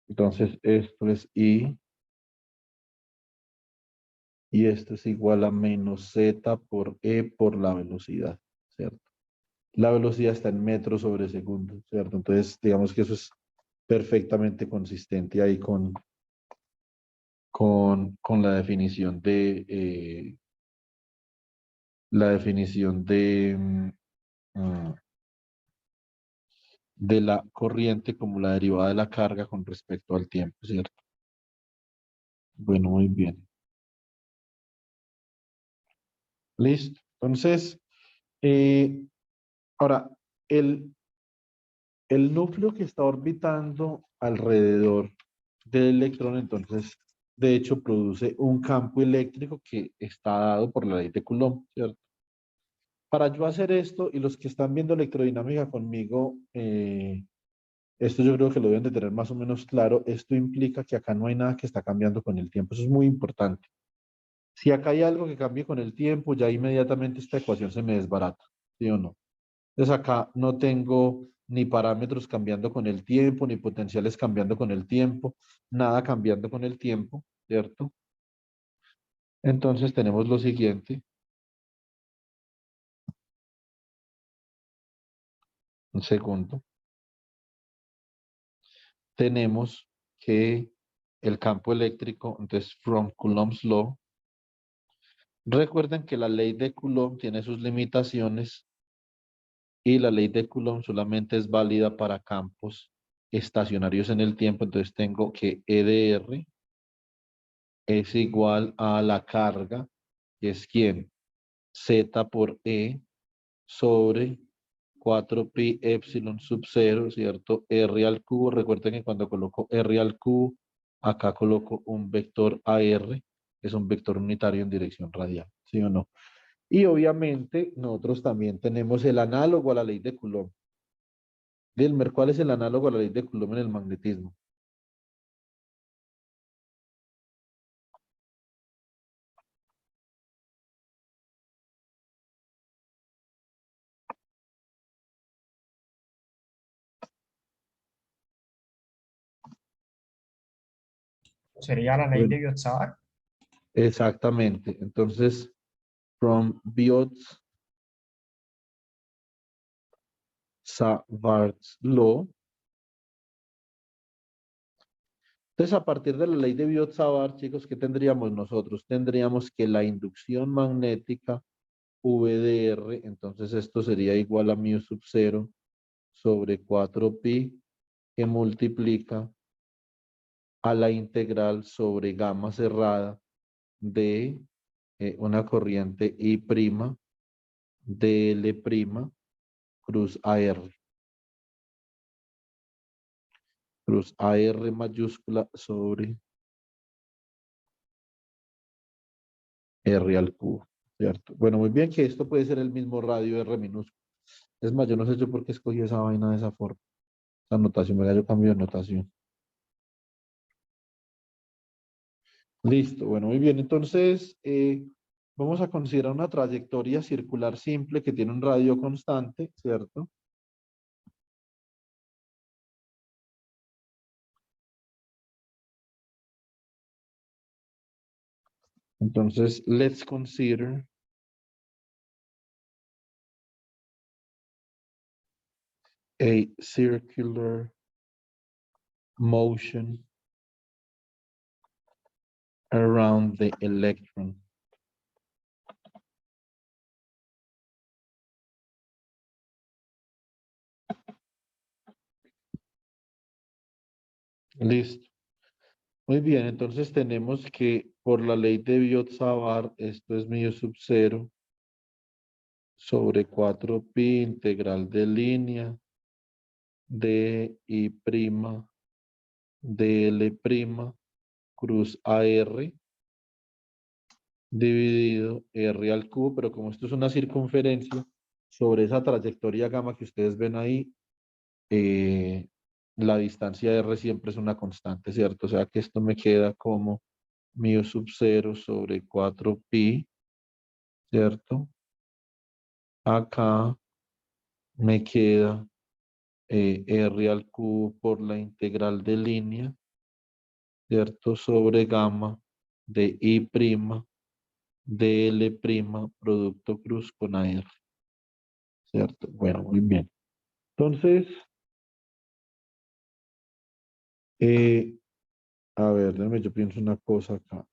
entonces esto es I y esto es igual a menos Z por E por la velocidad, ¿cierto? La velocidad está en metros sobre segundo, ¿cierto? Entonces, digamos que eso es perfectamente consistente ahí con la definición de la corriente como la derivada de la carga con respecto al tiempo, ¿cierto? Bueno, muy bien. Listo. Entonces, ahora, el, el núcleo que está orbitando alrededor del electrón, entonces, de hecho, produce un campo eléctrico que está dado por la ley de Coulomb, ¿cierto? Para yo hacer esto, y los que están viendo electrodinámica conmigo, esto yo creo que lo deben de tener más o menos claro, esto implica que acá no hay nada que está cambiando con el tiempo, eso es muy importante. Si acá hay algo que cambie con el tiempo, ya inmediatamente esta ecuación se me desbarata, ¿sí o no? Entonces acá no tengo ni parámetros cambiando con el tiempo, ni potenciales cambiando con el tiempo, nada cambiando con el tiempo, ¿cierto? Entonces tenemos lo siguiente. Un segundo. Tenemos que el campo eléctrico, entonces, from Coulomb's law. Recuerden que la ley de Coulomb tiene sus limitaciones y la ley de Coulomb solamente es válida para campos estacionarios en el tiempo. Entonces tengo que E de R es igual a la carga, que es ¿quién? Z por E sobre 4pi epsilon sub 0, ¿cierto? R al cubo. Recuerden que cuando coloco R al cubo, acá coloco un vector AR, que es un vector unitario en dirección radial, ¿sí o no? Y obviamente nosotros también tenemos el análogo a la ley de Coulomb. Dilmer, ¿cuál es el análogo a la ley de Coulomb en el magnetismo? Sería la ley de Biot-Savart. Exactamente. Entonces, from Biot-Savart's law. Entonces, a partir de la ley de Biot-Savart, chicos, ¿qué tendríamos nosotros? Tendríamos que la inducción magnética V de R, entonces esto sería igual a mu sub 0 sobre 4pi que multiplica a la integral sobre gamma cerrada de una corriente I' dL' cruz AR. Cruz AR mayúscula sobre R al cubo, ¿cierto? Bueno, muy bien que esto puede ser el mismo radio R minúsculo. Es más, yo no sé yo por qué escogí esa vaina de esa forma. Esa notación, ¿verdad? Yo cambio de notación. Listo, bueno, muy bien. Entonces, vamos a considerar una trayectoria circular simple que tiene un radio constante, ¿cierto? Entonces, let's consider a circular motion around the electron. Listo. Muy bien, entonces tenemos que por la ley de Biot-Savart, esto es mu sub 0 sobre 4pi integral de línea de I' dL' cruz AR dividido R al cubo, pero como esto es una circunferencia, sobre esa trayectoria gamma que ustedes ven ahí, la distancia R siempre es una constante, ¿cierto? O sea que esto me queda como mu sub 0 sobre 4pi, ¿cierto? Acá me queda R al cubo por la integral de línea, ¿cierto? Sobre gamma de I' dL' producto cruz con AR, ¿cierto? Bueno, muy bien. Entonces, a ver, déjame, yo pienso una cosa acá.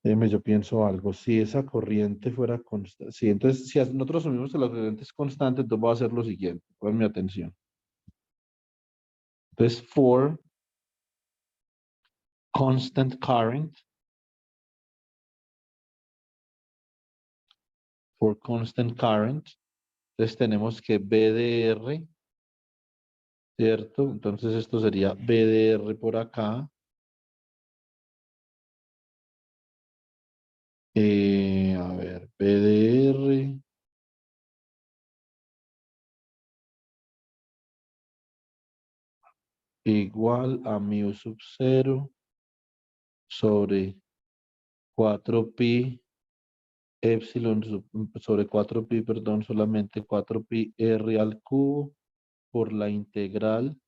Déjeme, yo pienso algo. Si esa corriente fuera constante, sí, entonces, si nosotros asumimos que la corriente es constante, entonces voy a hacer lo siguiente. Ponme atención. Entonces, for constant current, entonces tenemos que B de R, ¿cierto? Entonces esto sería B de R por acá. A ver, B de R igual a mu sub 0 sobre 4pi epsilon sobre 4pi, perdón, solamente 4pi R al cubo por la integral,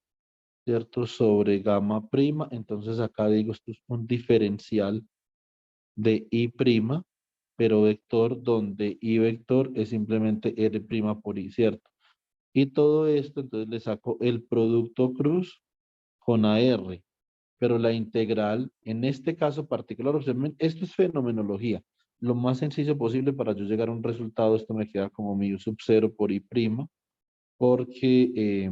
¿cierto? Sobre gamma prima. Entonces acá digo, esto es un diferencial de I', pero vector donde I vector es simplemente R' por I, ¿cierto? Y todo esto, entonces le saco el producto cruz con AR, pero la integral, en este caso particular, observen, esto es fenomenología. Lo más sencillo posible para yo llegar a un resultado, esto me queda como mu sub 0 por I', porque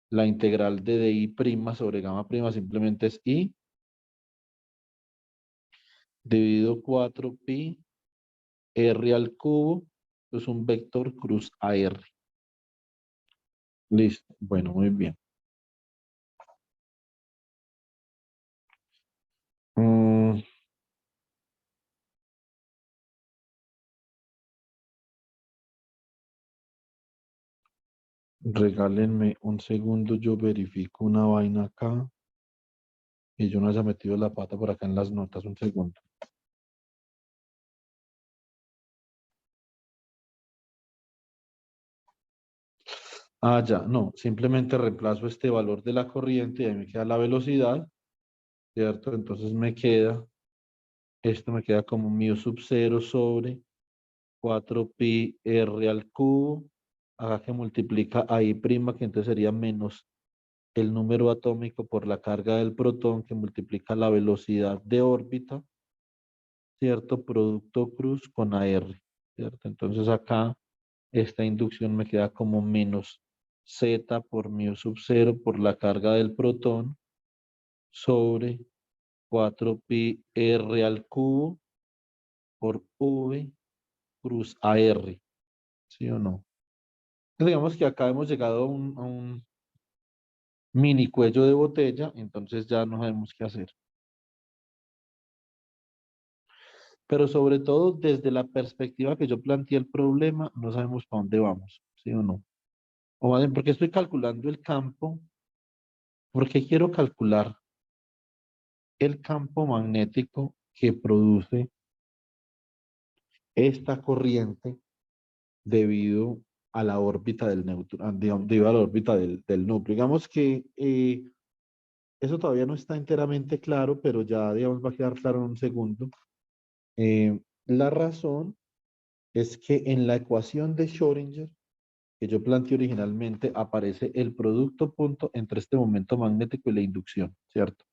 la integral de I' sobre gamma prima simplemente es I dividido 4pi R al cubo, es un vector cruz AR. Listo. Bueno, muy bien. Regálenme un segundo, yo verifico una vaina acá y yo no haya metido la pata por acá en las notas, un segundo. Ah, ya, no, simplemente reemplazo este valor de la corriente y ahí me queda la velocidad, ¿cierto? Entonces me queda, esto me queda como mu sub 0 sobre 4pi R al cubo, acá que multiplica a I', que entonces sería menos el número atómico por la carga del protón que multiplica la velocidad de órbita, ¿cierto? Producto cruz con AR, ¿cierto? Entonces acá esta inducción me queda como menos Z por mu sub 0 por la carga del protón sobre 4pi R al cubo por V cruz AR, ¿sí o no? Digamos que acá hemos llegado a un mini cuello de botella, entonces ya no sabemos qué hacer. Pero sobre todo desde la perspectiva que yo planteé el problema, no sabemos para dónde vamos, ¿sí o no? O más bien, porque estoy calculando el campo, porque quiero calcular el campo magnético que produce esta corriente debido a la órbita del neutrón, debido a la órbita del núcleo. Digamos que eso todavía no está enteramente claro, pero ya, digamos, va a quedar claro en un segundo. La razón es que en la ecuación de Schrödinger, que yo planteé originalmente, aparece el producto punto entre este momento magnético y la inducción, ¿cierto?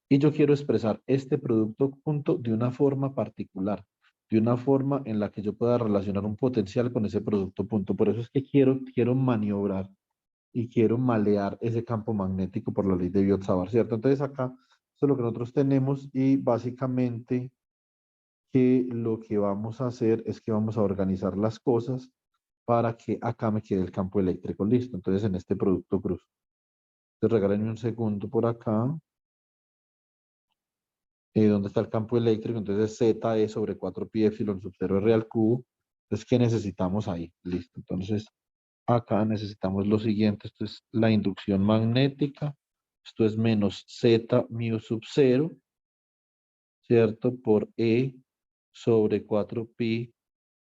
Y yo quiero expresar este producto punto de una forma particular, de una forma en la que yo pueda relacionar un potencial con ese producto punto. Por eso es que quiero maniobrar y quiero malear ese campo magnético por la ley de Biot-Savart, ¿cierto? Entonces acá, esto es lo que nosotros tenemos y básicamente que lo que vamos a hacer es que vamos a organizar las cosas para que acá me quede el campo eléctrico listo. Entonces en este producto cruz. Entonces regálenme un segundo por acá. ¿Dónde está el campo eléctrico? Entonces Z es sobre 4pi epsilon sub 0 R al cubo. Entonces, ¿qué necesitamos ahí? Listo. Entonces, acá necesitamos lo siguiente. Esto es la inducción magnética. Esto es menos Z mu sub 0, ¿cierto? Por E sobre 4pi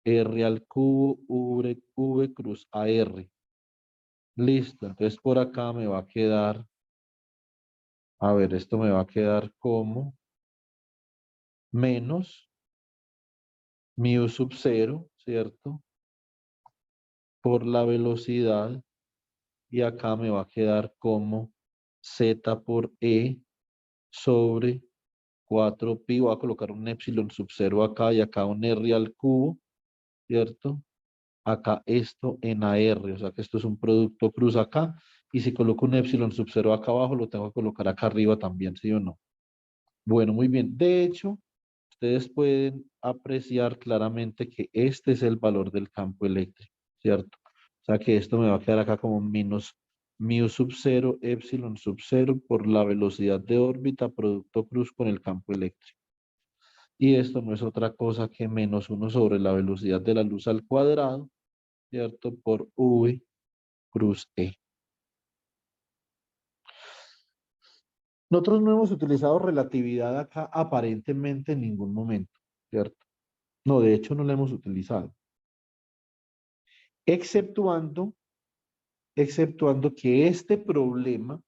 R al cubo V cruz AR. Listo. Entonces, por acá me va a quedar, a ver, esto me va a quedar como menos mu sub 0, ¿cierto? Por la velocidad y acá me va a quedar como Z por E sobre 4pi. Voy a colocar un epsilon sub 0 acá y acá un R al cubo, ¿cierto? Acá esto en AR, o sea que esto es un producto cruz acá. Y si coloco un epsilon sub 0 acá abajo, lo tengo que colocar acá arriba también, ¿sí o no? Bueno, muy bien. De hecho, ustedes pueden apreciar claramente que este es el valor del campo eléctrico, ¿cierto? O sea que esto me va a quedar acá como menos mu sub 0, epsilon sub 0 por la velocidad de órbita producto cruz con el campo eléctrico. Y esto no es otra cosa que menos 1 sobre la velocidad de la luz al cuadrado, ¿cierto? Por V cruz E. Nosotros no hemos utilizado relatividad acá aparentemente en ningún momento, ¿cierto? No, de hecho no la hemos utilizado. Exceptuando que este problema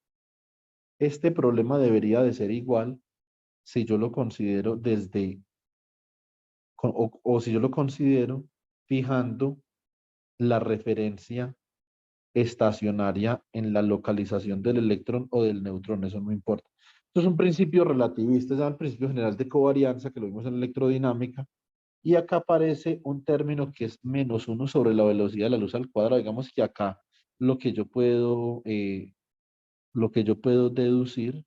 debería de ser igual si yo lo considero o si yo lo considero fijando la referencia estacionaria en la localización del electrón o del neutrón, eso no importa. Esto es un principio relativista, es el principio general de covarianza que lo vimos en electrodinámica, y acá aparece un término que es menos 1 sobre la velocidad de la luz al cuadrado. Digamos que acá lo que yo puedo, deducir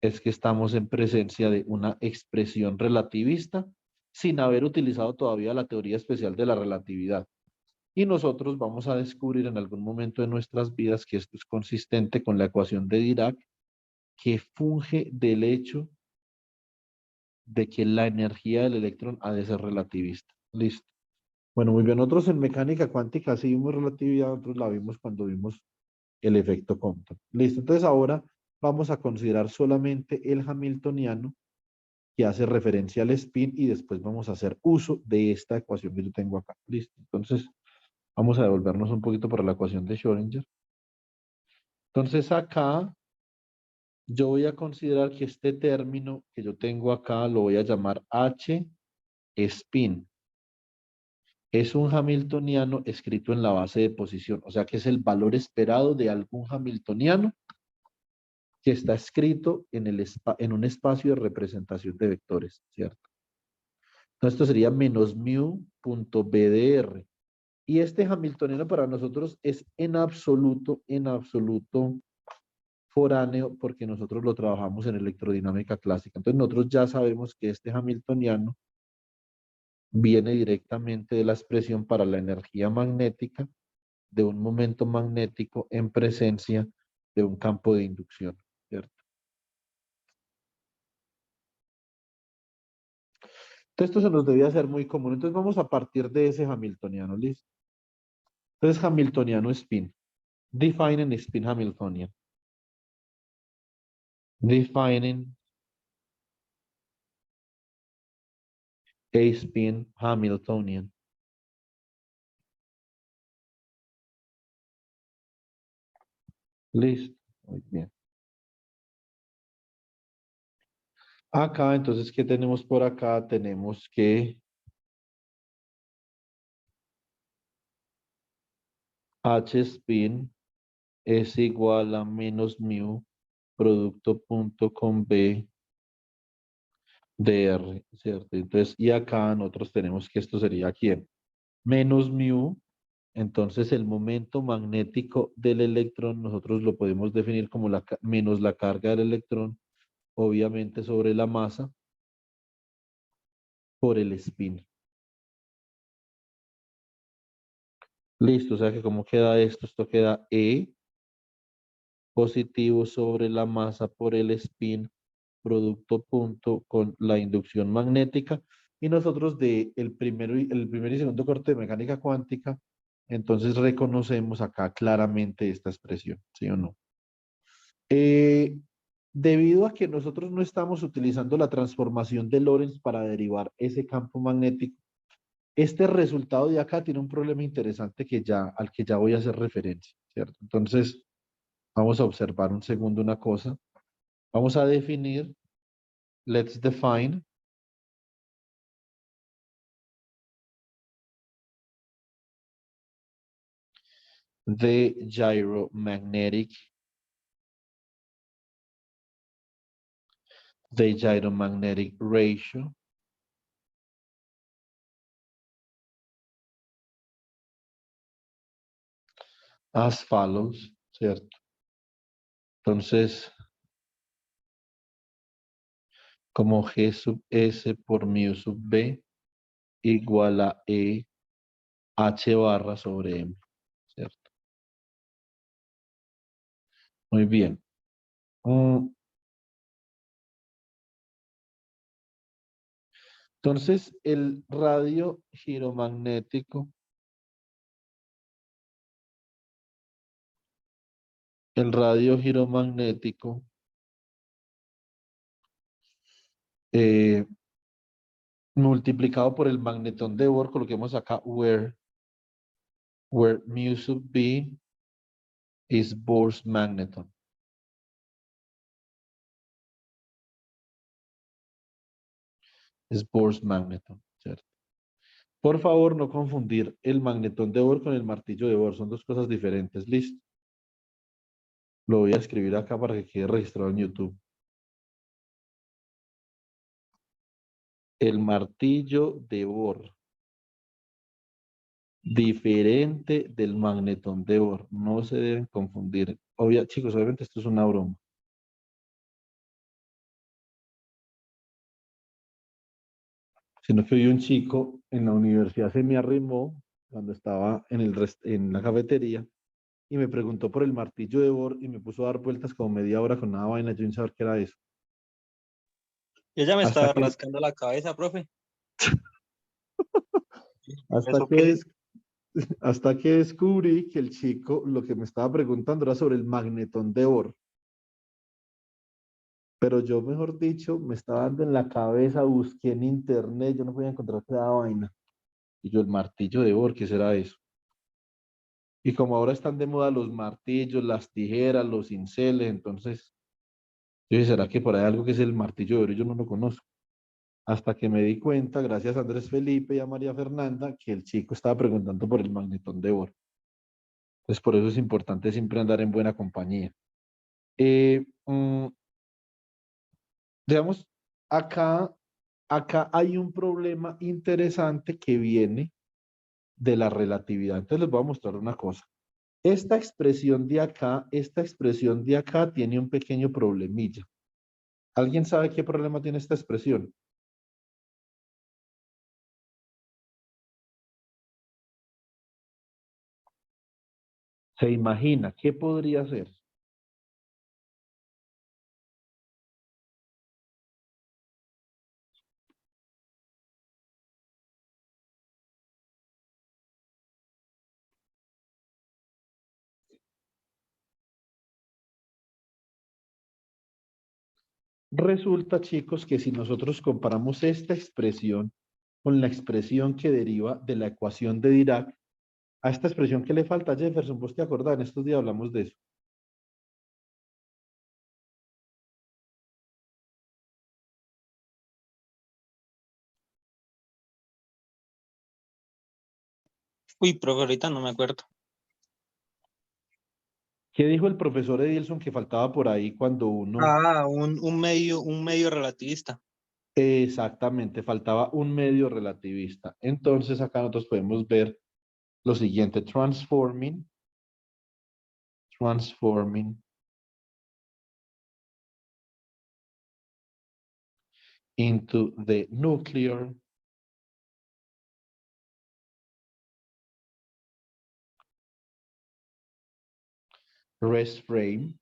es que estamos en presencia de una expresión relativista sin haber utilizado todavía la teoría especial de la relatividad. Y nosotros vamos a descubrir en algún momento de nuestras vidas que esto es consistente con la ecuación de Dirac, que funge del hecho de que la energía del electrón ha de ser relativista. Listo. Bueno, muy bien. Nosotros en mecánica cuántica sí vimos relatividad, nosotros la vimos cuando vimos el efecto Compton. Listo. Entonces ahora vamos a considerar solamente el hamiltoniano que hace referencia al spin y después vamos a hacer uso de esta ecuación que yo tengo acá. Listo. Entonces vamos a devolvernos un poquito para la ecuación de Schrödinger. Entonces acá yo voy a considerar que este término que yo tengo acá lo voy a llamar H spin. es un hamiltoniano escrito en la base de posición, o sea que es el valor esperado de algún hamiltoniano que está escrito en un espacio de representación de vectores, ¿cierto? Entonces esto sería menos mu punto BDR. Y este hamiltoniano para nosotros es en absoluto foráneo porque nosotros lo trabajamos en electrodinámica clásica. Entonces nosotros ya sabemos que este hamiltoniano viene directamente de la expresión para la energía magnética de un momento magnético en presencia de un campo de inducción, ¿cierto? Entonces esto se nos debía hacer muy común. Entonces vamos a partir de ese hamiltoniano, ¿listo? Entonces hamiltoniano spin. Defining spin Hamiltonian. Defining a spin Hamiltonian. Listo. Muy bien. Acá, entonces, ¿qué tenemos por acá? Tenemos que H spin es igual a menos mu producto punto con B de R, ¿cierto? Entonces, y acá nosotros tenemos que esto sería ¿quién? Menos mu. Entonces, el momento magnético del electrón, nosotros lo podemos definir como menos la carga del electrón, obviamente sobre la masa, por el spin. Listo, o sea que ¿cómo queda esto? Esto queda E positivo sobre la masa por el spin, producto punto con la inducción magnética. Y nosotros el primer y segundo corte de mecánica cuántica, entonces reconocemos acá claramente esta expresión, ¿sí o no? Debido a que nosotros no estamos utilizando la transformación de Lorentz para derivar ese campo magnético, este resultado de acá tiene un problema interesante al que ya voy a hacer referencia, ¿cierto? Entonces, vamos a observar un segundo una cosa. Vamos a definir, let's define the gyromagnetic ratio as follows, ¿cierto? Entonces, como G sub S por mu sub B igual a E H barra sobre M, ¿cierto? Muy bien. Entonces, el radio giromagnético, eh, multiplicado por el magnetón de Bohr, coloquemos acá where mu sub B is Bohr's magneton. Es Bohr's magneton, ¿cierto? Por favor, no confundir el magnetón de Bohr con el martillo de Bohr. Son dos cosas diferentes. Listo. Lo voy a escribir acá para que quede registrado en YouTube. El martillo de Bohr. Diferente del magnetón de Bohr. No se deben confundir. Chicos, obviamente esto es una broma. Sino que hoy un chico en la universidad se me arrimó cuando estaba en la cafetería y me preguntó por el martillo de Bohr y me puso a dar vueltas como media hora con una vaina, yo sin saber qué era eso. Yo ya me Hasta estaba que, rascando la cabeza, profe. hasta ¿Eso que, qué des- hasta que descubrí que el chico lo que me estaba preguntando era sobre el magnetón de Bohr. Pero yo, mejor dicho, me estaba dando en la cabeza, busqué en internet, yo no podía encontrar cada vaina. Y yo, el martillo de Bohr, ¿qué será eso? Y como ahora están de moda los martillos, las tijeras, los cinceles, entonces, yo dije, ¿será que por ahí hay algo que es el martillo de Bohr y yo no lo conozco? hasta que me di cuenta, gracias a Andrés Felipe y a María Fernanda, que el chico estaba preguntando por el magnetón de oro. Entonces, por eso es importante siempre andar en buena compañía. Eh, mm, digamos, acá hay un problema interesante que viene de la relatividad. Entonces, les voy a mostrar una cosa. Esta expresión de acá tiene un pequeño problemilla. ¿Alguien sabe qué problema tiene esta expresión? ¿Se imagina qué podría ser? Resulta, chicos, que si nosotros comparamos esta expresión con la expresión que deriva de la ecuación de Dirac, a esta expresión que le falta, Jefferson, vos te acordás, en estos días hablamos de eso. Uy, pero ahorita no me acuerdo. ¿Qué dijo el profesor Edilson que faltaba por ahí cuando uno... Ah, un medio relativista. Exactamente, faltaba un medio relativista. Entonces acá nosotros podemos ver lo siguiente, transforming into the nuclear rest frame.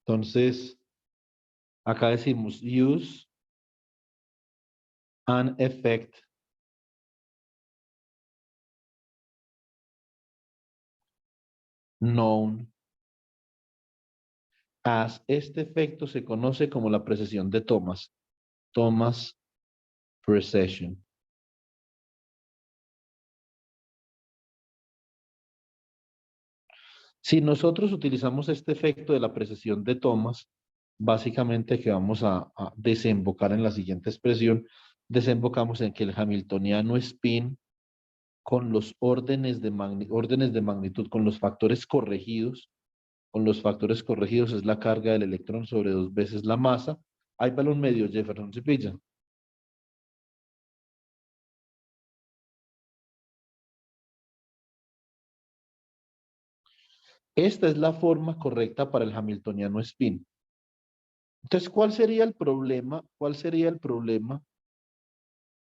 Entonces, acá decimos use an effect known as. Este efecto se conoce como la precesión de Thomas. Thomas precession. Si nosotros utilizamos este efecto de la precesión de Thomas, básicamente que vamos a desembocar en la siguiente expresión, desembocamos en que el hamiltoniano spin con los órdenes de magnitud, con los factores corregidos es la carga del electrón sobre 2 veces la masa. Ahí va un medio, Jefferson, ¿se pilla? Esta es la forma correcta para el hamiltoniano spin. Entonces, ¿cuál sería el problema? ¿Cuál sería el problema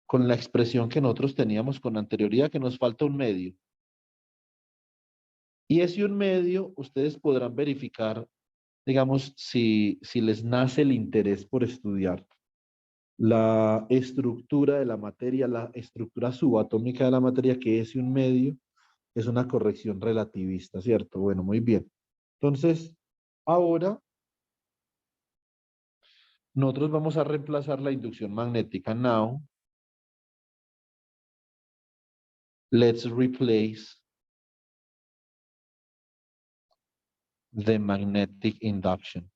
con la expresión que nosotros teníamos con anterioridad? Que nos falta un medio. Y ese un medio, ustedes podrán verificar, digamos, si les nace el interés por estudiar la estructura de la materia, la estructura subatómica de la materia, que es un medio, es una corrección relativista, ¿cierto? Bueno, muy bien. Entonces, ahora nosotros vamos a reemplazar la inducción magnética. Now, let's replace the magnetic induction.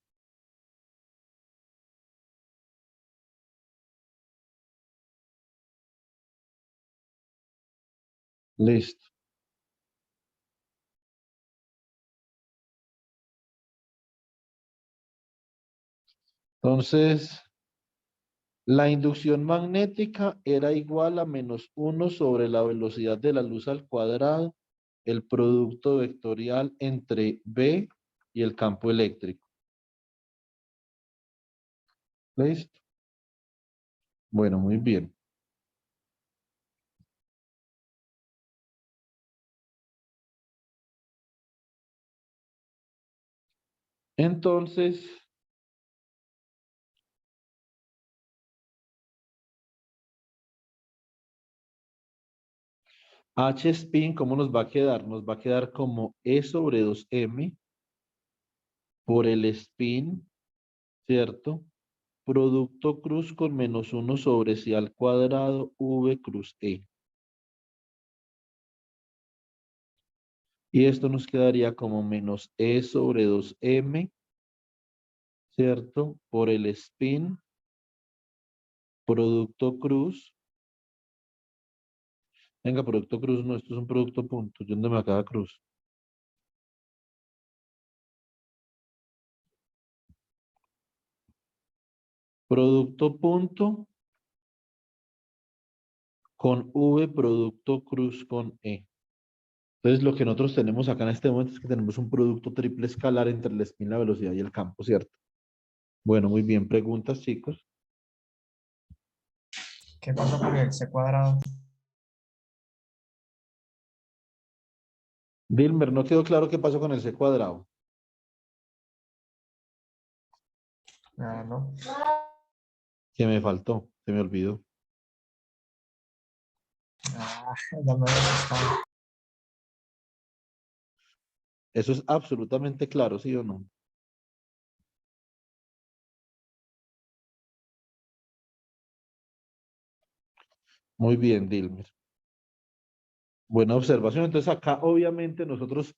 Listo. Entonces, la inducción magnética era igual a -1 sobre la velocidad de la luz al cuadrado, el producto vectorial entre B y el campo eléctrico. ¿Listo? Bueno, muy bien. Entonces, H spin, ¿cómo nos va a quedar? Nos va a quedar como E sobre 2M por el spin, ¿cierto? Producto cruz con -1 sobre C al cuadrado V cruz E. Y esto nos quedaría como -E sobre 2M, ¿cierto? Por el spin producto cruz. Venga, producto cruz, no, esto es un producto punto. ¿Y dónde me acaba cruz? Producto punto con V, producto cruz con E. Entonces, lo que nosotros tenemos acá en este momento es que tenemos un producto triple escalar entre el spin, la velocidad y el campo, ¿cierto? Bueno, muy bien. Preguntas, chicos. ¿Qué pasó con el C cuadrado? Dilmer, no quedó claro qué pasó con el C cuadrado. Ah, no. Que me faltó, se me olvidó. Ah, ya me había asustado. Eso es absolutamente claro, ¿sí o no? Muy bien, Dilmer. Buena observación. Entonces acá obviamente nosotros,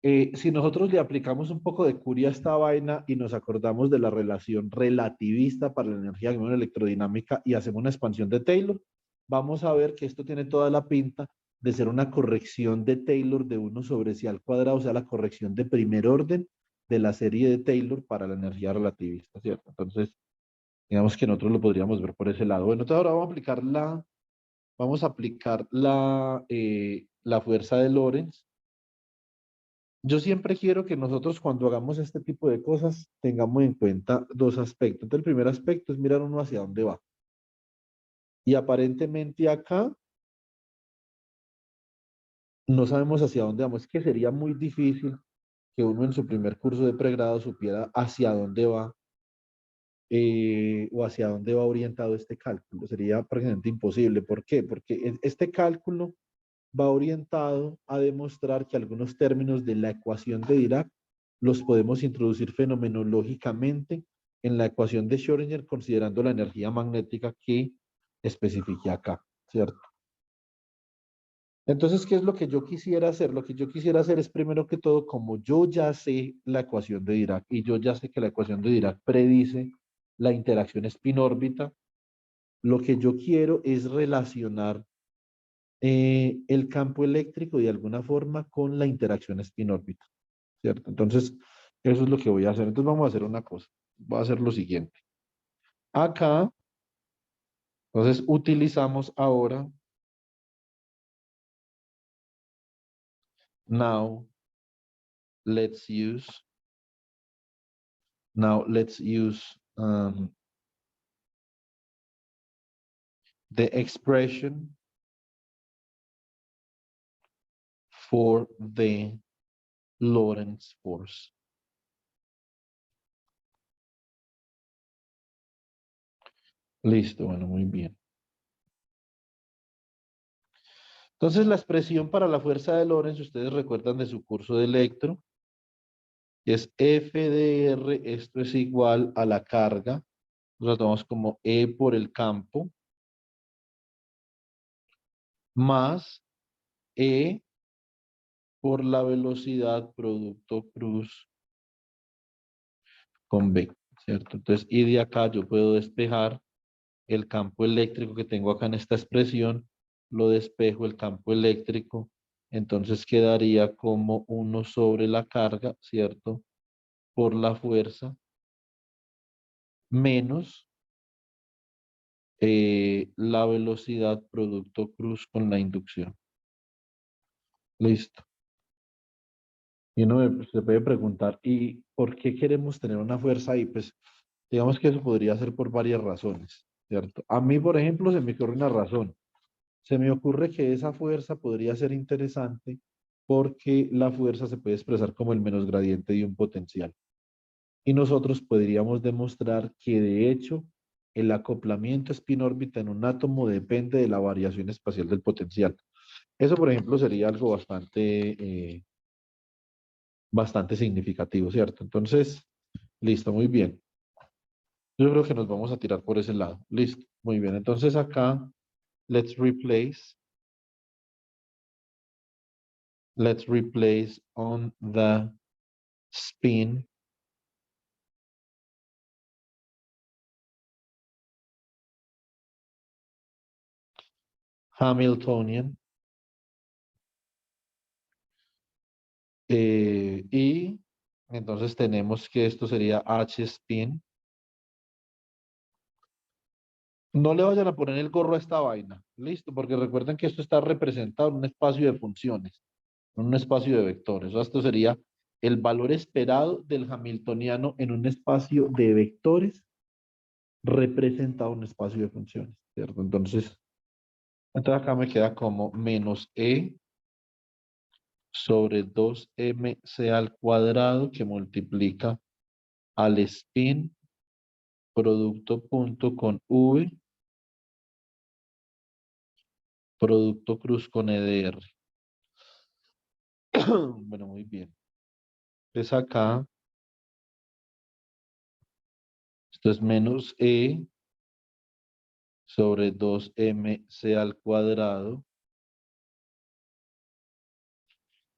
si nosotros le aplicamos un poco de curia a esta vaina y nos acordamos de la relación relativista para la energía electrodinámica y hacemos una expansión de Taylor, vamos a ver que esto tiene toda la pinta de ser una corrección de Taylor de 1 sobre C al cuadrado, o sea, la corrección de primer orden de la serie de Taylor para la energía relativista, ¿cierto? Entonces, digamos que nosotros lo podríamos ver por ese lado. Bueno, entonces ahora vamos a aplicar la fuerza de Lorentz. Yo siempre quiero que nosotros cuando hagamos este tipo de cosas tengamos en cuenta dos aspectos. Entonces, el primer aspecto es mirar uno hacia dónde va. Y aparentemente acá no sabemos hacia dónde vamos. Es que sería muy difícil que uno en su primer curso de pregrado supiera hacia dónde va o hacia dónde va orientado este cálculo. Sería prácticamente imposible. ¿Por qué? Porque este cálculo va orientado a demostrar que algunos términos de la ecuación de Dirac los podemos introducir fenomenológicamente en la ecuación de Schrödinger considerando la energía magnética que especifique acá, ¿cierto? Entonces, ¿qué es lo que yo quisiera hacer? Lo que yo quisiera hacer es primero que todo, como yo ya sé la ecuación de Dirac y yo ya sé que la ecuación de Dirac predice la interacción spin-órbita, lo que yo quiero es relacionar el campo eléctrico de alguna forma con la interacción spin-órbita, ¿cierto? Entonces, eso es lo que voy a hacer. Entonces, vamos a hacer una cosa. Voy a hacer lo siguiente. Acá, entonces, utilizamos ahora now let's use the expression for the Lorentz force. Listo, bueno, muy bien. Entonces, la expresión para la fuerza de Lorentz, ustedes recuerdan de su curso de electro, que es F de R, esto es igual a la carga, lo tomamos como E por el campo, más E por la velocidad producto cruz con B, ¿cierto? Entonces, y de acá yo puedo despejar el campo eléctrico que tengo acá en esta expresión, lo despejo el campo eléctrico, entonces quedaría como 1 sobre la carga, ¿cierto? Por la fuerza, menos la velocidad producto cruz con la inducción. Listo. Y uno se puede preguntar, ¿y por qué queremos tener una fuerza ahí? Pues digamos que eso podría ser por varias razones, ¿cierto? A mí, por ejemplo, se me ocurre una razón. Se me ocurre que esa fuerza podría ser interesante porque la fuerza se puede expresar como el menos gradiente de un potencial. Y nosotros podríamos demostrar que de hecho el acoplamiento spin-órbita en un átomo depende de la variación espacial del potencial. Eso, por ejemplo, sería algo bastante significativo, ¿cierto? Entonces, listo, muy bien. Yo creo que nos vamos a tirar por ese lado. Listo, muy bien. Entonces acá, let's replace on the spin Hamiltonian. Y entonces tenemos que esto sería H spin. No le vayan a poner el gorro a esta vaina, listo, porque recuerden que esto está representado en un espacio de funciones, en un espacio de vectores. O sea, esto sería el valor esperado del hamiltoniano en un espacio de vectores representado en un espacio de funciones, ¿cierto? Entonces acá me queda como menos E sobre 2mc al cuadrado que multiplica al spin producto punto con V, producto cruz con EDR. Bueno, muy bien. Entonces acá, esto es menos E sobre 2mc al cuadrado,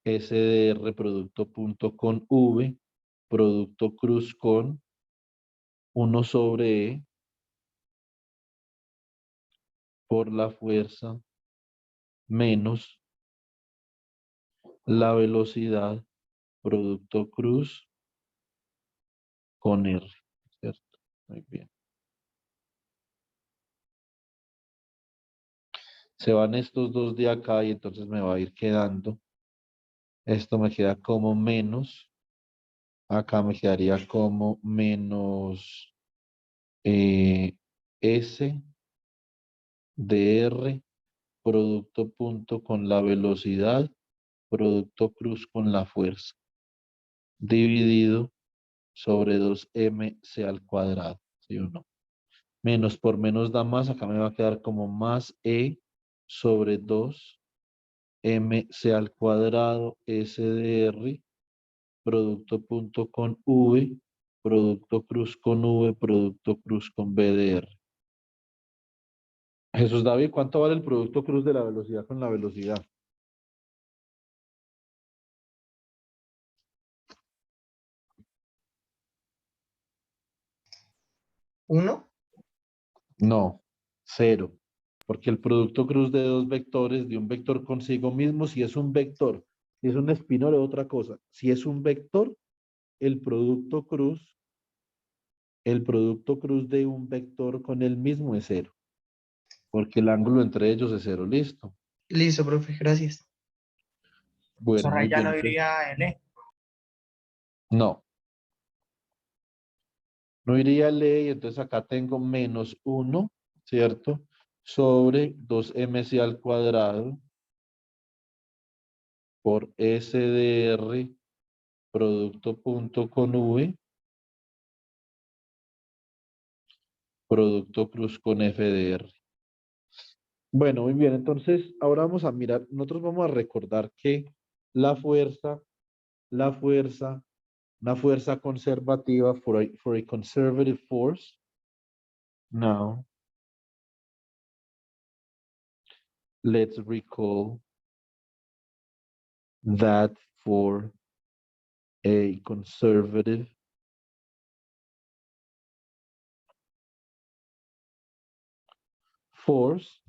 SDR producto punto con V, producto cruz con 1 sobre E por la fuerza menos la velocidad producto cruz con R, ¿cierto? Muy bien. Se van estos dos de acá y entonces me va a ir quedando. Esto me queda como menos. Acá me quedaría como menos S dr producto punto con la velocidad, producto cruz con la fuerza, dividido sobre 2mc al cuadrado, ¿sí o no? Menos por menos da más, acá me va a quedar como más E sobre 2mc al cuadrado SDR, producto punto con V, producto cruz con V, producto cruz con BDR. Jesús David, ¿cuánto vale el producto cruz de la velocidad con la velocidad? ¿Uno? No, cero. Porque el producto cruz de dos vectores, de un vector consigo mismo, si es un vector, si es un espinor es otra cosa. Si es un vector, el producto cruz de un vector con el mismo es cero. Porque el ángulo entre ellos es cero. Listo. Listo, profe, gracias. Bueno, Sonra muy ya bien. no Entonces, iría L. no, no iría a ley, entonces acá tengo menos 1, ¿cierto? Sobre 2mc al cuadrado por SDR, producto punto con V, producto cruz con FDR. Bueno, muy bien, entonces ahora vamos a mirar, nosotros vamos a recordar que la fuerza, la fuerza, una fuerza conservativa, for a conservative force, now, let's recall that for a conservative force,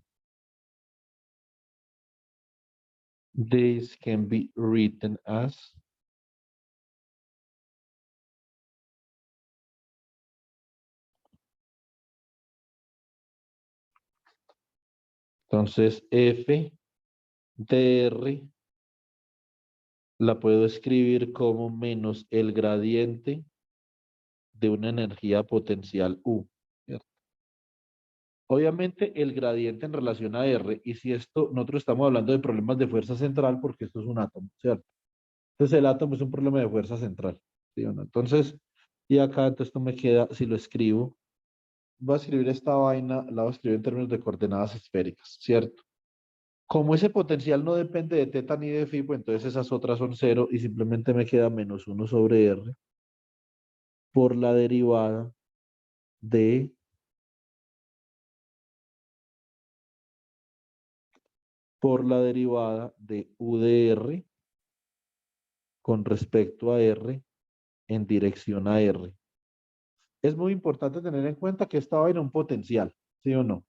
this can be written as entonces F dr la puedo escribir como menos el gradiente de una energía potencial U, ¿cierto? Obviamente el gradiente en relación a R, y si esto, nosotros estamos hablando de problemas de fuerza central porque esto es un átomo, ¿cierto? Entonces el átomo es un problema de fuerza central, ¿sí o no? Entonces, y acá, entonces esto me queda, si lo escribo, voy a escribir esta vaina, la voy a escribir en términos de coordenadas esféricas, ¿cierto? Como ese potencial no depende de teta ni de phi, pues entonces esas otras son cero y simplemente me queda menos 1 sobre R por la derivada de U de R con respecto a R en dirección a R. Es muy importante tener en cuenta que esta vaina es un potencial, ¿sí o no?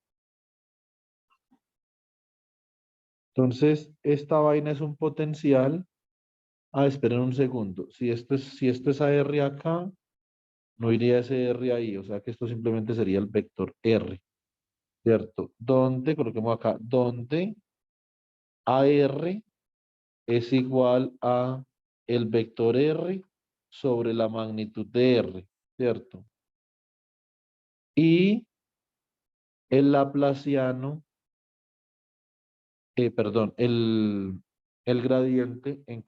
Entonces, esta vaina es un potencial. Ah, esperen un segundo. Si esto es AR acá, no iría ese R ahí. O sea que esto simplemente sería el vector R, ¿cierto? Donde, coloquemos acá, donde AR es igual a el vector R sobre la magnitud de R, ¿cierto? Y el laplaciano, perdón, el gradiente eh, en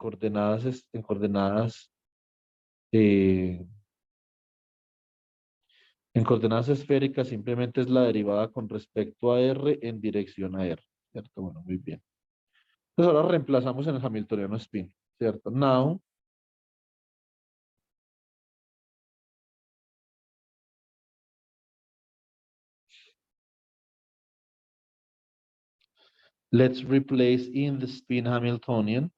coordenadas esféricas simplemente es la derivada con respecto a R en dirección a R, ¿cierto? Bueno, muy bien. Entonces ahora reemplazamos en el Hamiltoniano spin, ¿cierto? Now, let's replace in the spin Hamiltonian.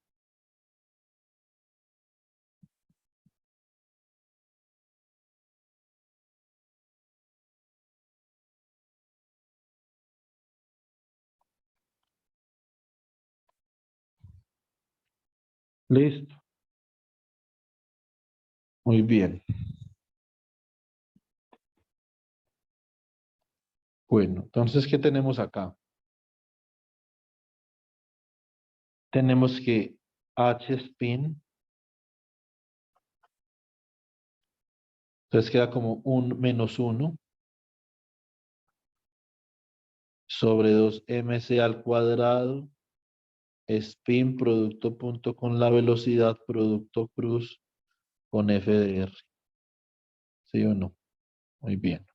Listo. Muy bien. Bueno, entonces, ¿qué tenemos acá? Tenemos que H spin, entonces queda como un menos 1 sobre 2mc al cuadrado, spin producto punto con la velocidad, producto cruz con f de r. ¿Sí o no? Muy bien.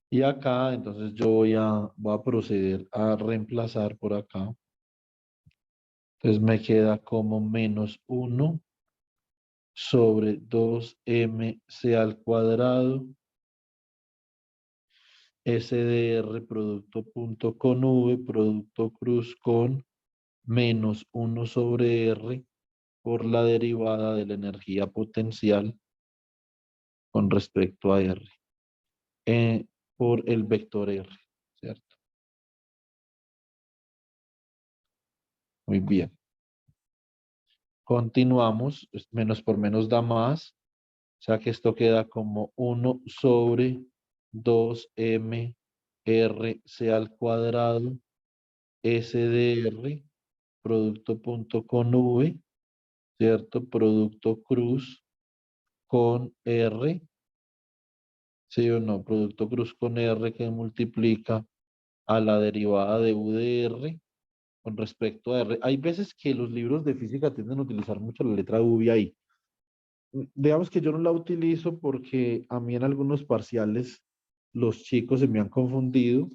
Y acá, entonces yo voy a proceder a reemplazar por acá. Entonces me queda como menos 1 sobre 2mc al cuadrado, SDR producto punto con V, producto cruz con menos 1 sobre R por la derivada de la energía potencial con respecto a R, eh, por el vector R, ¿cierto? Muy bien. Continuamos, menos por menos da más, o sea que esto queda como 1 sobre 2m r c al cuadrado s de r, producto punto con v, ¿cierto? Producto cruz con r, ¿sí o no? Producto cruz con r que multiplica a la derivada de u de r con respecto a r. Hay veces que los libros de física tienden a utilizar mucho la letra v ahí. Digamos que yo no la utilizo porque a mí en algunos parciales los chicos se me han confundido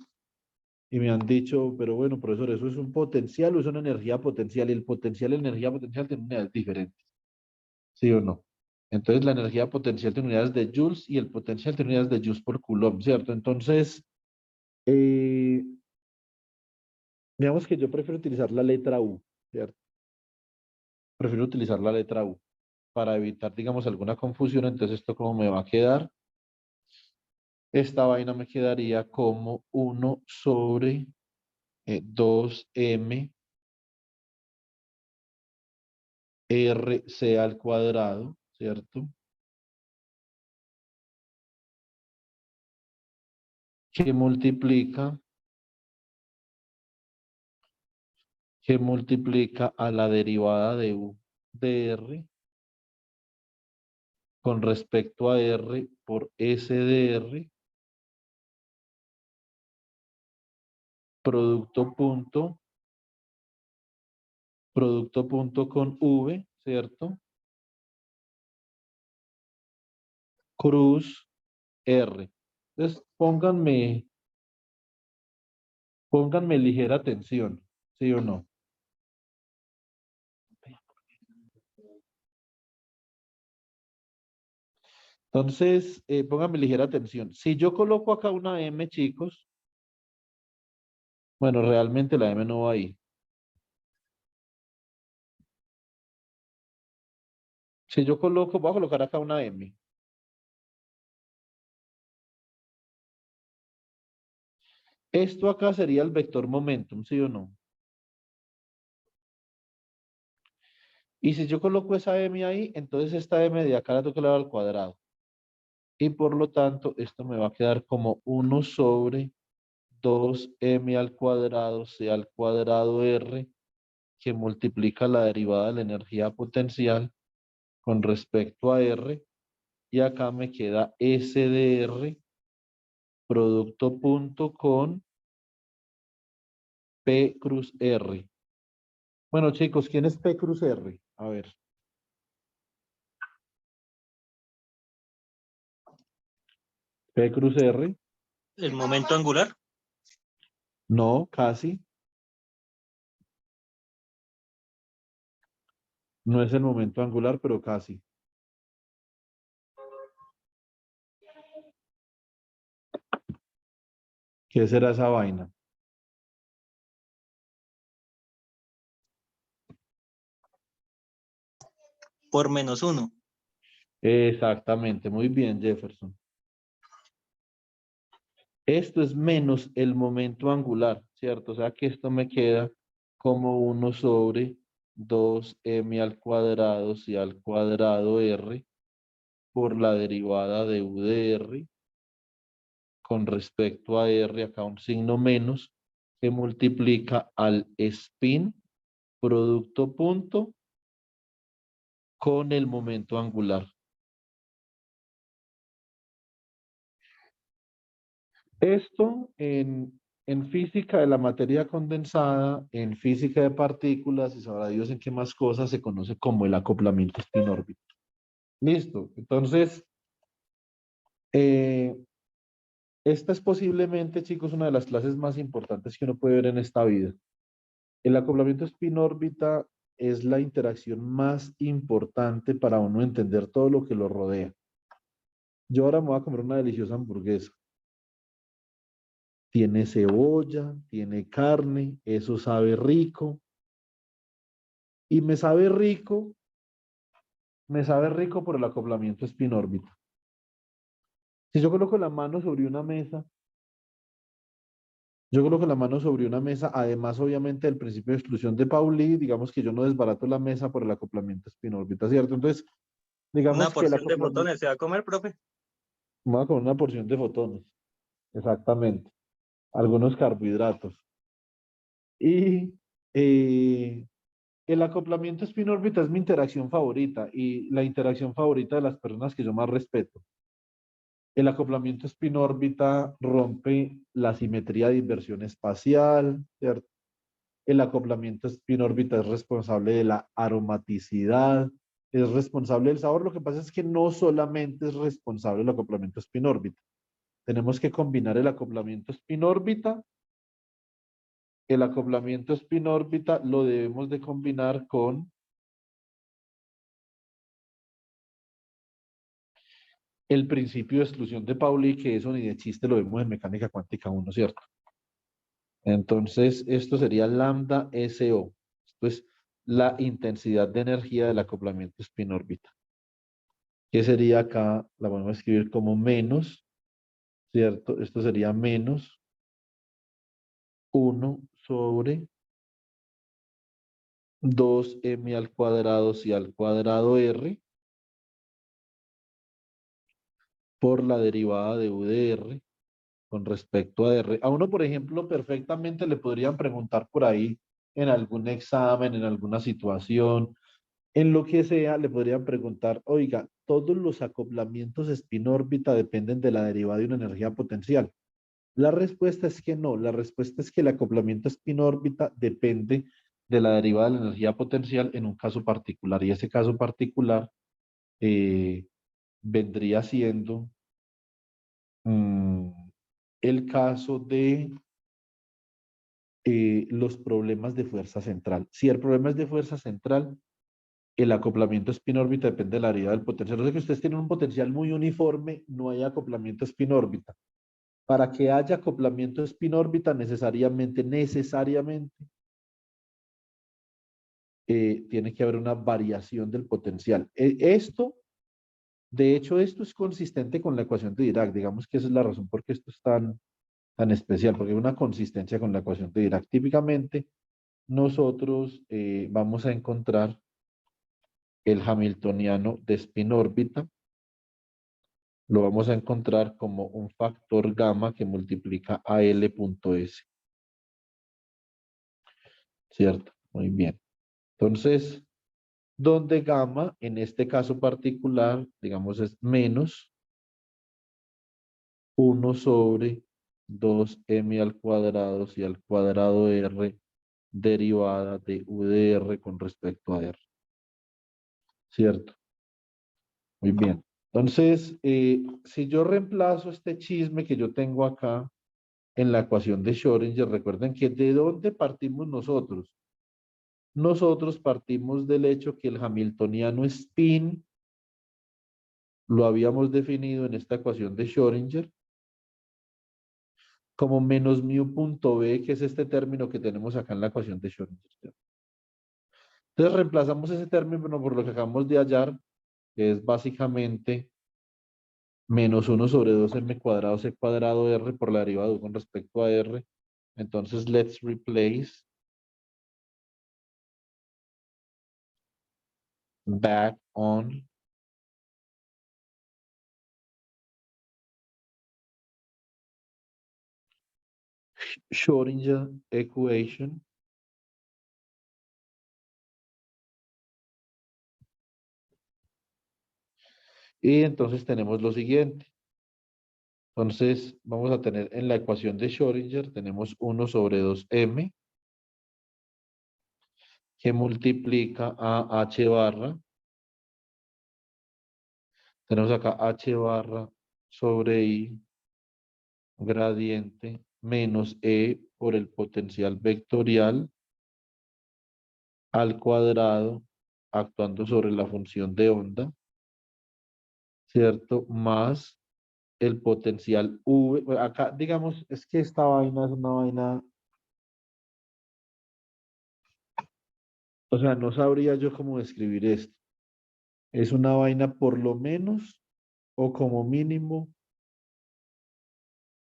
y me han dicho, pero bueno, profesor, ¿eso es un potencial o es una energía potencial? Y el potencial y la energía potencial tienen unidades diferentes, ¿sí o no? Entonces la energía potencial tiene unidades de joules y el potencial tiene unidades de joules por coulomb, ¿cierto? Entonces, eh, digamos que yo prefiero utilizar la letra U, ¿cierto? Prefiero utilizar la letra U para evitar, digamos, alguna confusión. Entonces, ¿esto cómo me va a quedar? Esta vaina me quedaría como 1 sobre 2m rc al cuadrado, ¿cierto? Que multiplica a la derivada de u de r con respecto a r por s de r, producto punto con v, ¿cierto? Cruz r. Entonces, pónganme ligera atención, ¿sí o no? Entonces, pónganme ligera atención. Si yo coloco acá una M, chicos, bueno, realmente la M no va ahí. Si yo voy a colocar acá una M. Esto acá sería el vector momentum, ¿sí o no? Y si yo coloco esa m ahí, entonces esta m de acá la tengo que elevar al cuadrado. Y por lo tanto, esto me va a quedar como 1 sobre 2m al cuadrado c al cuadrado r, que multiplica la derivada de la energía potencial con respecto a r. Y acá me queda S de R, producto punto con P cruz R. Bueno, chicos, ¿quién es P cruz R? A ver. P cruz R. El momento angular. No, casi. No es el momento angular, pero casi. ¿Qué será esa vaina? Por -1. Exactamente, muy bien, Jefferson. Esto es menos el momento angular, ¿cierto? O sea que esto me queda como 1 sobre 2m al cuadrado c al cuadrado r por la derivada de u de r con respecto a r, acá un signo menos, que multiplica al spin producto punto con el momento angular. Esto en física de la materia condensada, en física de partículas y sabrá Dios en qué más cosas se conoce como el acoplamiento spin-órbita. Listo. Entonces, esta es posiblemente, chicos, una de las clases más importantes que uno puede ver en esta vida. El acoplamiento spin-órbita es la interacción más importante para uno entender todo lo que lo rodea. Yo ahora me voy a comer una deliciosa hamburguesa. Tiene cebolla, tiene carne, eso sabe rico. Y me sabe rico por el acoplamiento spin-órbita. Si yo coloco la mano sobre una mesa, además obviamente del principio de exclusión de Pauli, digamos que yo no desbarato la mesa por el acoplamiento spin-órbita, ¿cierto? Entonces, Una digamos que el porción de acoplamiento, fotones se va a comer, profe. va con una porción de fotones, exactamente, algunos carbohidratos. Y el acoplamiento spin-órbita es mi interacción favorita y la interacción favorita de las personas que yo más respeto. El acoplamiento spin-órbita rompe la simetría de inversión espacial, ¿cierto? El acoplamiento spin-órbita es responsable de la aromaticidad, es responsable del sabor. Lo que pasa es que no solamente es responsable del acoplamiento spin-órbita. Tenemos que combinar el acoplamiento spin-órbita. El acoplamiento spin-órbita lo debemos de combinar con el principio de exclusión de Pauli, que eso ni de chiste lo vemos en mecánica cuántica 1, ¿cierto? Entonces, esto sería lambda SO. Esto es la intensidad de energía del acoplamiento spin-órbita. ¿Qué sería acá? La vamos a escribir como menos, ¿cierto? Esto sería menos 1 sobre 2m al cuadrado c al cuadrado r por la derivada de u de r con respecto a r. A uno, por ejemplo, perfectamente le podrían preguntar por ahí en algún examen, en alguna situación, en lo que sea, le podrían preguntar, oiga, todos los acoplamientos spin-órbita dependen de la derivada de una energía potencial. La respuesta es que no, la respuesta es que el acoplamiento spin-órbita depende de la derivada de la energía potencial en un caso particular, y ese caso particular eh, vendría siendo el caso de los problemas de fuerza central. Si el problema es de fuerza central, el acoplamiento spin-órbita depende de la derivada del potencial. O sea que ustedes tienen un potencial muy uniforme, no hay acoplamiento spin-órbita. Para que haya acoplamiento spin-órbita, necesariamente, tiene que haber una variación del potencial. De hecho, esto es consistente con la ecuación de Dirac. Digamos que esa es la razón por qué esto es tan tan especial, porque hay una consistencia con la ecuación de Dirac. Típicamente, nosotros vamos a encontrar el hamiltoniano de spin órbita, lo vamos a encontrar como un factor gamma que multiplica a L.S. ¿Cierto? Muy bien. Entonces, donde gamma, en este caso particular, digamos, es menos 1 sobre 2m al cuadrado y al cuadrado r derivada de u de r con respecto a r. ¿Cierto? Muy bien. Entonces, si yo reemplazo este chisme que yo tengo acá en la ecuación de Schrödinger, recuerden que ¿de dónde partimos nosotros? Nosotros partimos del hecho que el hamiltoniano spin lo habíamos definido en esta ecuación de Schrödinger como menos mu punto b, que es este término que tenemos acá en la ecuación de Schrödinger. Entonces reemplazamos ese término por lo que acabamos de hallar, que es básicamente menos 1 sobre 2m cuadrado c cuadrado r por la derivada de u con respecto a r. Entonces, let's replace back on Schrödinger equation. Y entonces tenemos lo siguiente. Entonces, vamos a tener en la ecuación de Schrödinger, tenemos 1 sobre 2m que multiplica a h barra. Tenemos acá h barra sobre i gradiente menos e por el potencial vectorial al cuadrado actuando sobre la función de onda, ¿cierto? Más el potencial v. Bueno, acá, digamos, es que esta vaina es una vaina, o sea, no sabría yo cómo describir esto. Es una vaina por lo menos o como mínimo,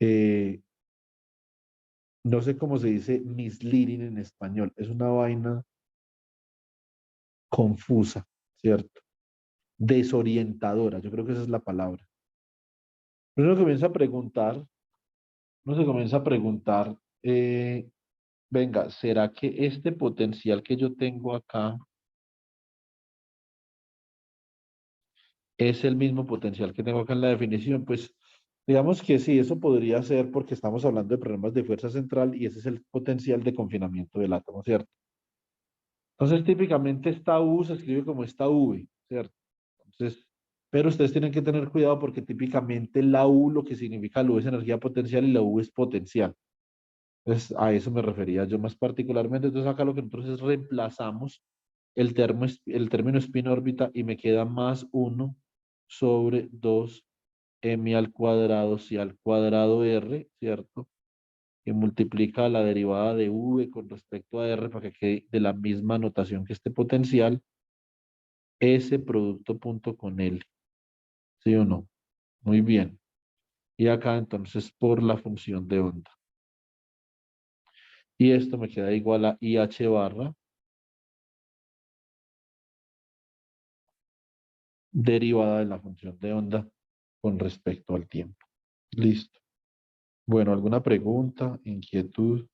eh, no sé cómo se dice misleading en español. Es una vaina confusa, ¿cierto? Desorientadora, yo creo que esa es la palabra. Uno comienza a preguntar, uno se comienza a preguntar, venga, ¿será que este potencial que yo tengo acá es el mismo potencial que tengo acá en la definición? Pues digamos que sí, eso podría ser porque estamos hablando de problemas de fuerza central y ese es el potencial de confinamiento del átomo, ¿cierto? Entonces, típicamente esta U se escribe como esta V, ¿cierto? Entonces, pero ustedes tienen que tener cuidado porque típicamente la U, lo que significa la U es energía potencial y la U es potencial. Entonces, a eso me refería yo más particularmente. Entonces, acá lo que nosotros es reemplazamos el término spin órbita y me queda más 1 sobre 2m al cuadrado y al cuadrado r, ¿cierto? Que multiplica la derivada de v con respecto a r para que quede de la misma notación que este potencial, ese producto punto con L. ¿Sí o no? Muy bien. Y acá entonces por la función de onda. Y esto me queda igual a IH barra derivada de la función de onda con respecto al tiempo. Listo. Bueno, ¿alguna pregunta, inquietud?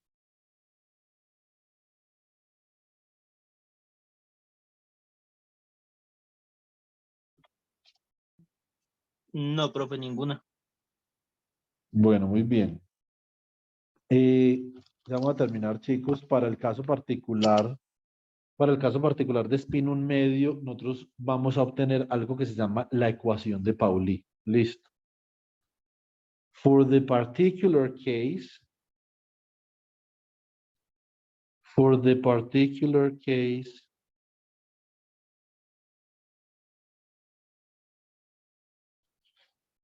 No, profe, ninguna. Bueno, muy bien. Ya vamos a terminar, chicos. Para el caso particular de spin 1 medio, nosotros vamos a obtener algo que se llama la ecuación de Pauli. Listo. For the particular case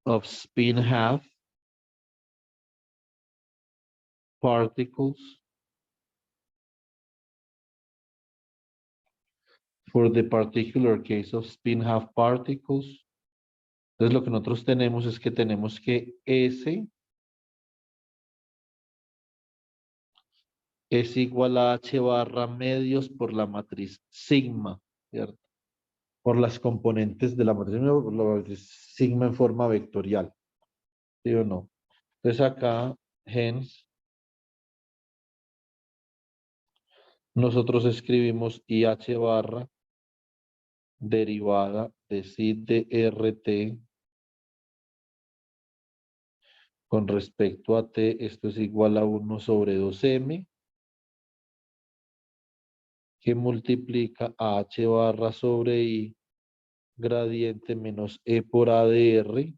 of spin half particles, for the particular case of spin half particles, entonces lo que nosotros tenemos es que tenemos que S es igual a H barra medios por la matriz sigma, ¿cierto? Por las componentes de la matriz sigma en forma vectorial, ¿sí o no? Entonces acá, hence, nosotros escribimos IH barra derivada de psi de RT con respecto a T, esto es igual a 1 sobre 2M, que multiplica a H barra sobre I gradiente menos E por A de R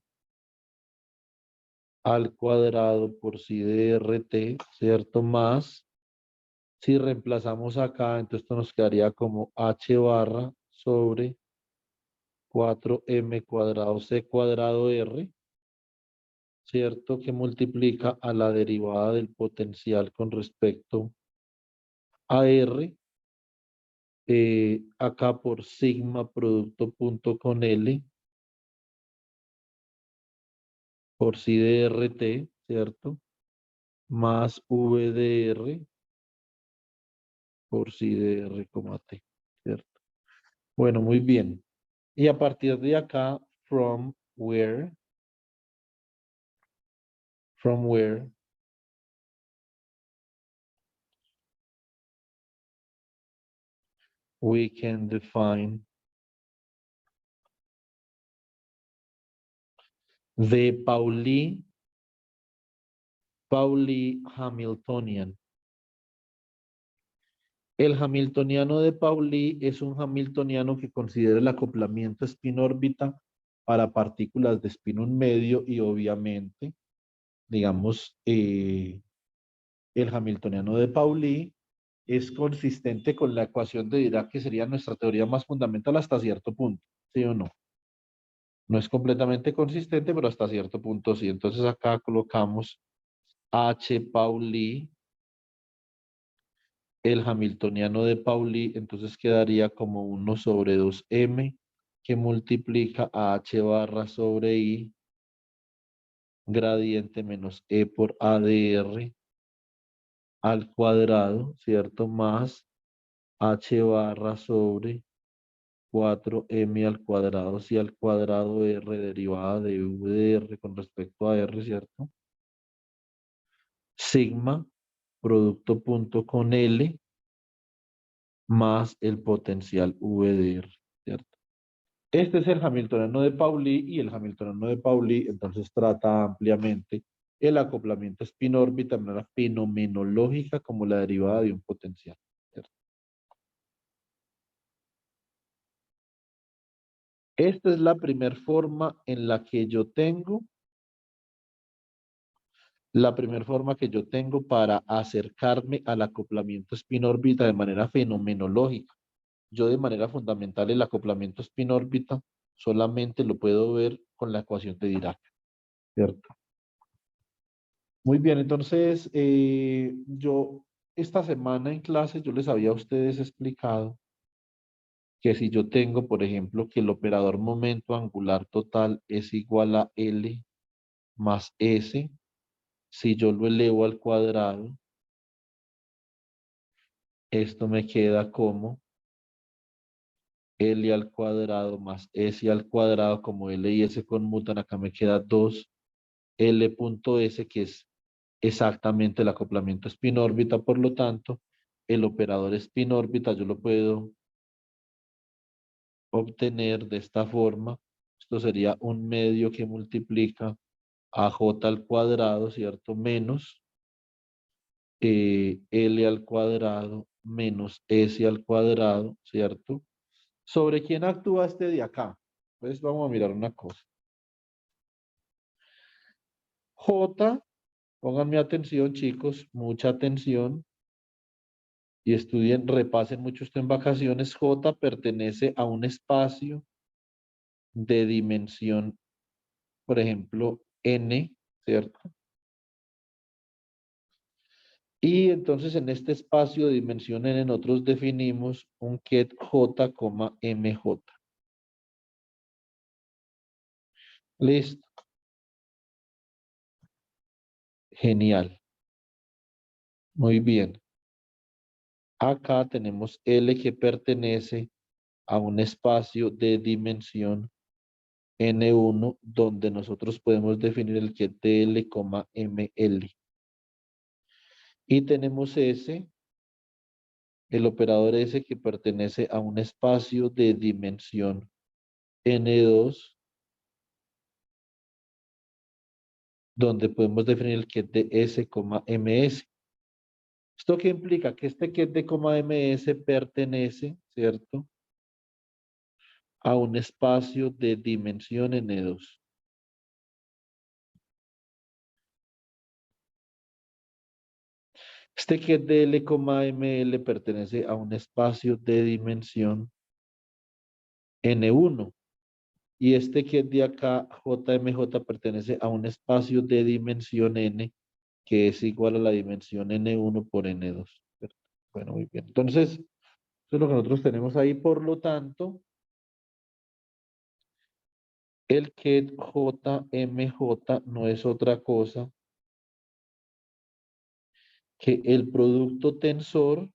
al cuadrado por psi de RT, ¿cierto? Más, si reemplazamos acá, entonces esto nos quedaría como H barra sobre 4M cuadrado C cuadrado R, ¿cierto? Que multiplica a la derivada del potencial con respecto a R, acá por sigma producto punto con L, por psi de RT, ¿cierto? Más V de R por psi de R, T, ¿cierto? Bueno, muy bien. Y a partir de acá, from where we can define the Pauli Hamiltonian. El hamiltoniano de Pauli es un hamiltoniano que considera el acoplamiento spin-órbita para partículas de spin un medio y obviamente, digamos, el hamiltoniano de Pauli es consistente con la ecuación de Dirac, que sería nuestra teoría más fundamental hasta cierto punto, ¿sí o no? No es completamente consistente, pero hasta cierto punto sí. Entonces acá colocamos H Pauli, el hamiltoniano de Pauli, entonces quedaría como 1 sobre 2M que multiplica a H barra sobre I gradiente menos E por A de R al cuadrado, ¿cierto? Más H barra sobre 4M al cuadrado, si al cuadrado R derivada de V de R con respecto a R, ¿cierto? Sigma, producto punto con L, más el potencial V de R, ¿cierto? Este es el hamiltoniano de Pauli y el hamiltoniano de Pauli entonces trata ampliamente el acoplamiento spin-órbita de manera fenomenológica como la derivada de un potencial, ¿cierto? Esta es la primera forma en la que yo tengo, para acercarme al acoplamiento spin-órbita de manera fenomenológica. Yo de manera fundamental el acoplamiento spin-órbita solamente lo puedo ver con la ecuación de Dirac, ¿cierto? Muy bien, entonces yo esta semana en clase yo les había a ustedes explicado que si yo tengo, por ejemplo, que el operador momento angular total es igual a L más S, si yo lo elevo al cuadrado, esto me queda como L al cuadrado más S al cuadrado, como L y S conmutan, acá me queda 2L.S, que es exactamente el acoplamiento spin-órbita, por lo tanto, el operador spin-órbita yo lo puedo obtener de esta forma. Esto sería un medio que multiplica a J al cuadrado, ¿cierto? Menos L al cuadrado menos S al cuadrado, ¿cierto? ¿Sobre quién actúa este de acá? Pues vamos a mirar una cosa. J, pónganme atención, chicos, mucha atención. Y estudien, repasen mucho esto en vacaciones. J pertenece a un espacio de dimensión, por ejemplo, N, ¿cierto? Y entonces en este espacio de dimensión N nosotros definimos un ket J, MJ. Listo. Genial. Muy bien. Acá tenemos L que pertenece a un espacio de dimensión N1 donde nosotros podemos definir el que DL, ML. Y tenemos S, el operador S que pertenece a un espacio de dimensión N2 donde podemos definir el que DS, MS. ¿Esto qué implica? Que este que de MS pertenece, ¿cierto?, a un espacio de dimensión N2. Este que de L, ML pertenece a un espacio de dimensión N1. Y este que de acá, JMJ, pertenece a un espacio de dimensión N, que es igual a la dimensión N1 por N2. Bueno, muy bien. Entonces, eso es lo que nosotros tenemos ahí. Por lo tanto, el que JMJ no es otra cosa que el producto tensor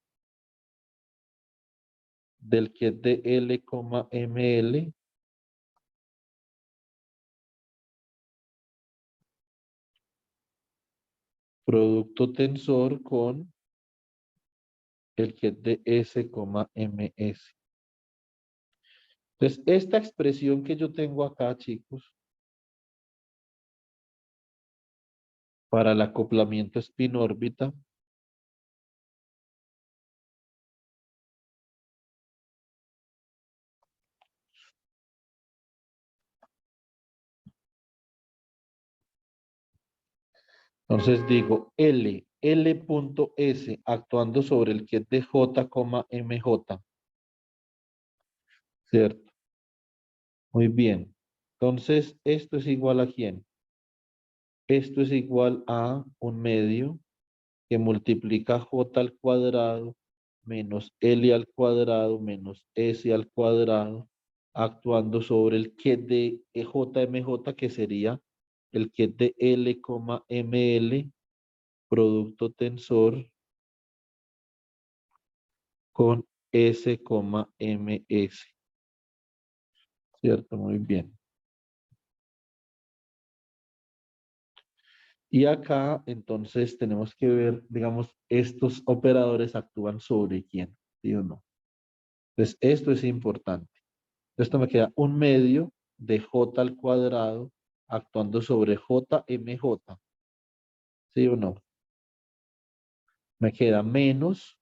del que de L, ML producto tensor con el que de S, MS. Entonces, esta expresión que yo tengo acá, chicos, para el acoplamiento spin-órbita, entonces digo L.S actuando sobre el que es de J, MJ, ¿cierto? Muy bien. Entonces, ¿esto es igual a quién? Esto es igual a un medio que multiplica J al cuadrado menos L al cuadrado menos S al cuadrado, actuando sobre el que de JMJ, que sería el que de L, ML, producto tensor con S, MS. ¿Cierto? Muy bien. Y acá, entonces, tenemos que ver, digamos, estos operadores actúan sobre quién, ¿sí o no? Entonces, esto es importante. Esto me queda un medio de J al cuadrado actuando sobre JMJ, ¿sí o no? Me queda menos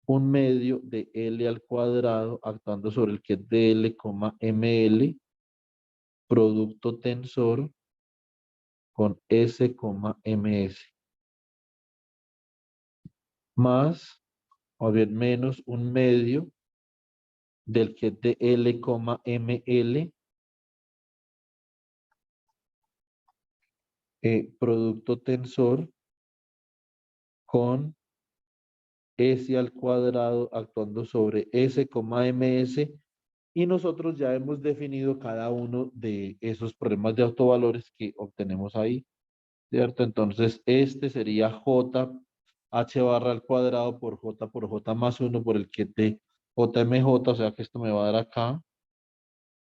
un medio de L al cuadrado actuando sobre el que es DL, ML, producto tensor con S, MS, más, o bien menos un medio del que es de L, ML, producto tensor con S al cuadrado actuando sobre S, MS, y nosotros ya hemos definido cada uno de esos problemas de autovalores que obtenemos ahí, ¿cierto? Entonces, este sería J H barra al cuadrado por J más 1 por el que de JMJ, o sea que esto me va a dar acá.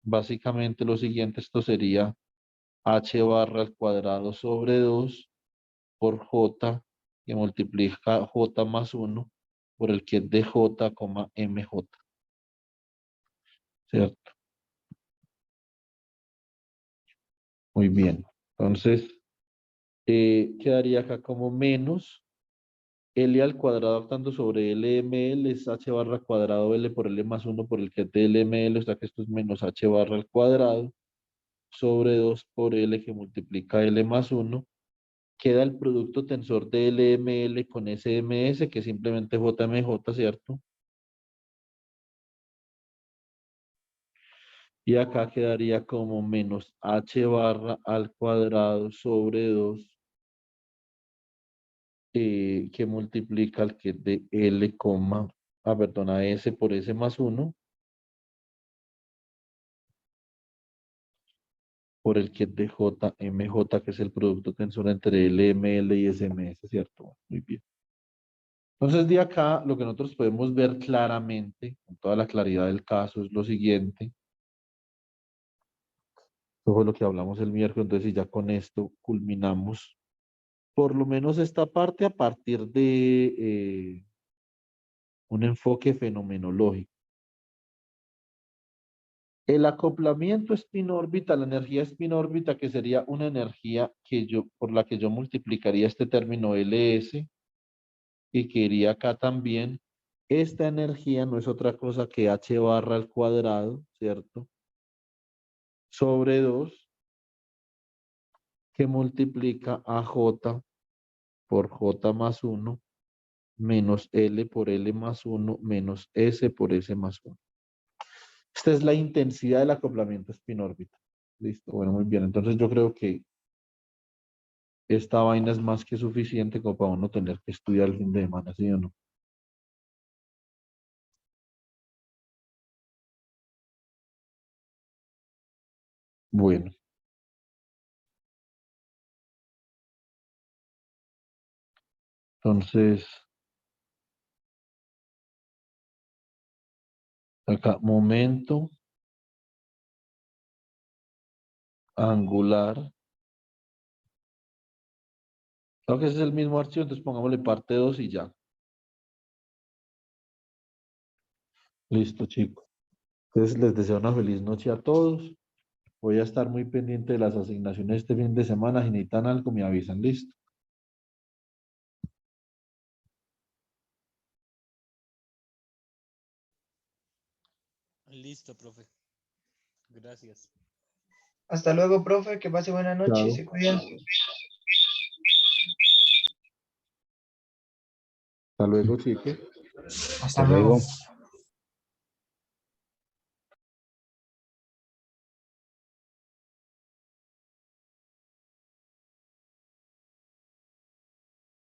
Básicamente lo siguiente, esto sería H barra al cuadrado sobre 2 por J que multiplica J más 1 por el que es de J, MJ, ¿cierto? Muy bien. Entonces, quedaría acá como menos L al cuadrado actando sobre LML es H barra cuadrado L por L más 1 por el que es de LML, o sea que esto es menos H barra al cuadrado sobre 2 por L que multiplica L más 1. Queda el producto tensor de LML con SMS, que es simplemente JMJ, ¿cierto? Y acá quedaría como menos H barra al cuadrado sobre 2 que multiplica el que es de L, perdón, a S por S más 1 por el que es de J, MJ, que es el producto tensor entre LML y SMS, ¿cierto? Muy bien. Entonces, de acá, lo que nosotros podemos ver claramente, con toda la claridad del caso, es lo siguiente. Eso fue lo que hablamos el miércoles, entonces, y ya con esto culminamos por lo menos esta parte a partir de un enfoque fenomenológico. El acoplamiento spin-órbita, la energía spin-órbita, que sería una energía por la que yo multiplicaría este término LS y que iría acá también. Esta energía no es otra cosa que H barra al cuadrado, ¿cierto? Sobre 2, que multiplica a J por J más 1, menos L por L más 1, menos S por S más 1. Esta es la intensidad del acoplamiento spin-órbita. Listo, bueno, muy bien. Entonces yo creo que esta vaina es más que suficiente como para uno tener que estudiar el fin de semana, ¿sí o no? Bueno. Entonces, acá, momento angular. Creo que ese es el mismo archivo, entonces pongámosle parte 2 y ya. Listo, chicos. Entonces les deseo una feliz noche a todos. Voy a estar muy pendiente de las asignaciones este fin de semana. Si necesitan algo, me avisan. Listo. Listo, profe. Gracias. Hasta luego, profe. Que pase buena noche. Chao. Se cuidan. Hasta luego, chicos. Hasta luego.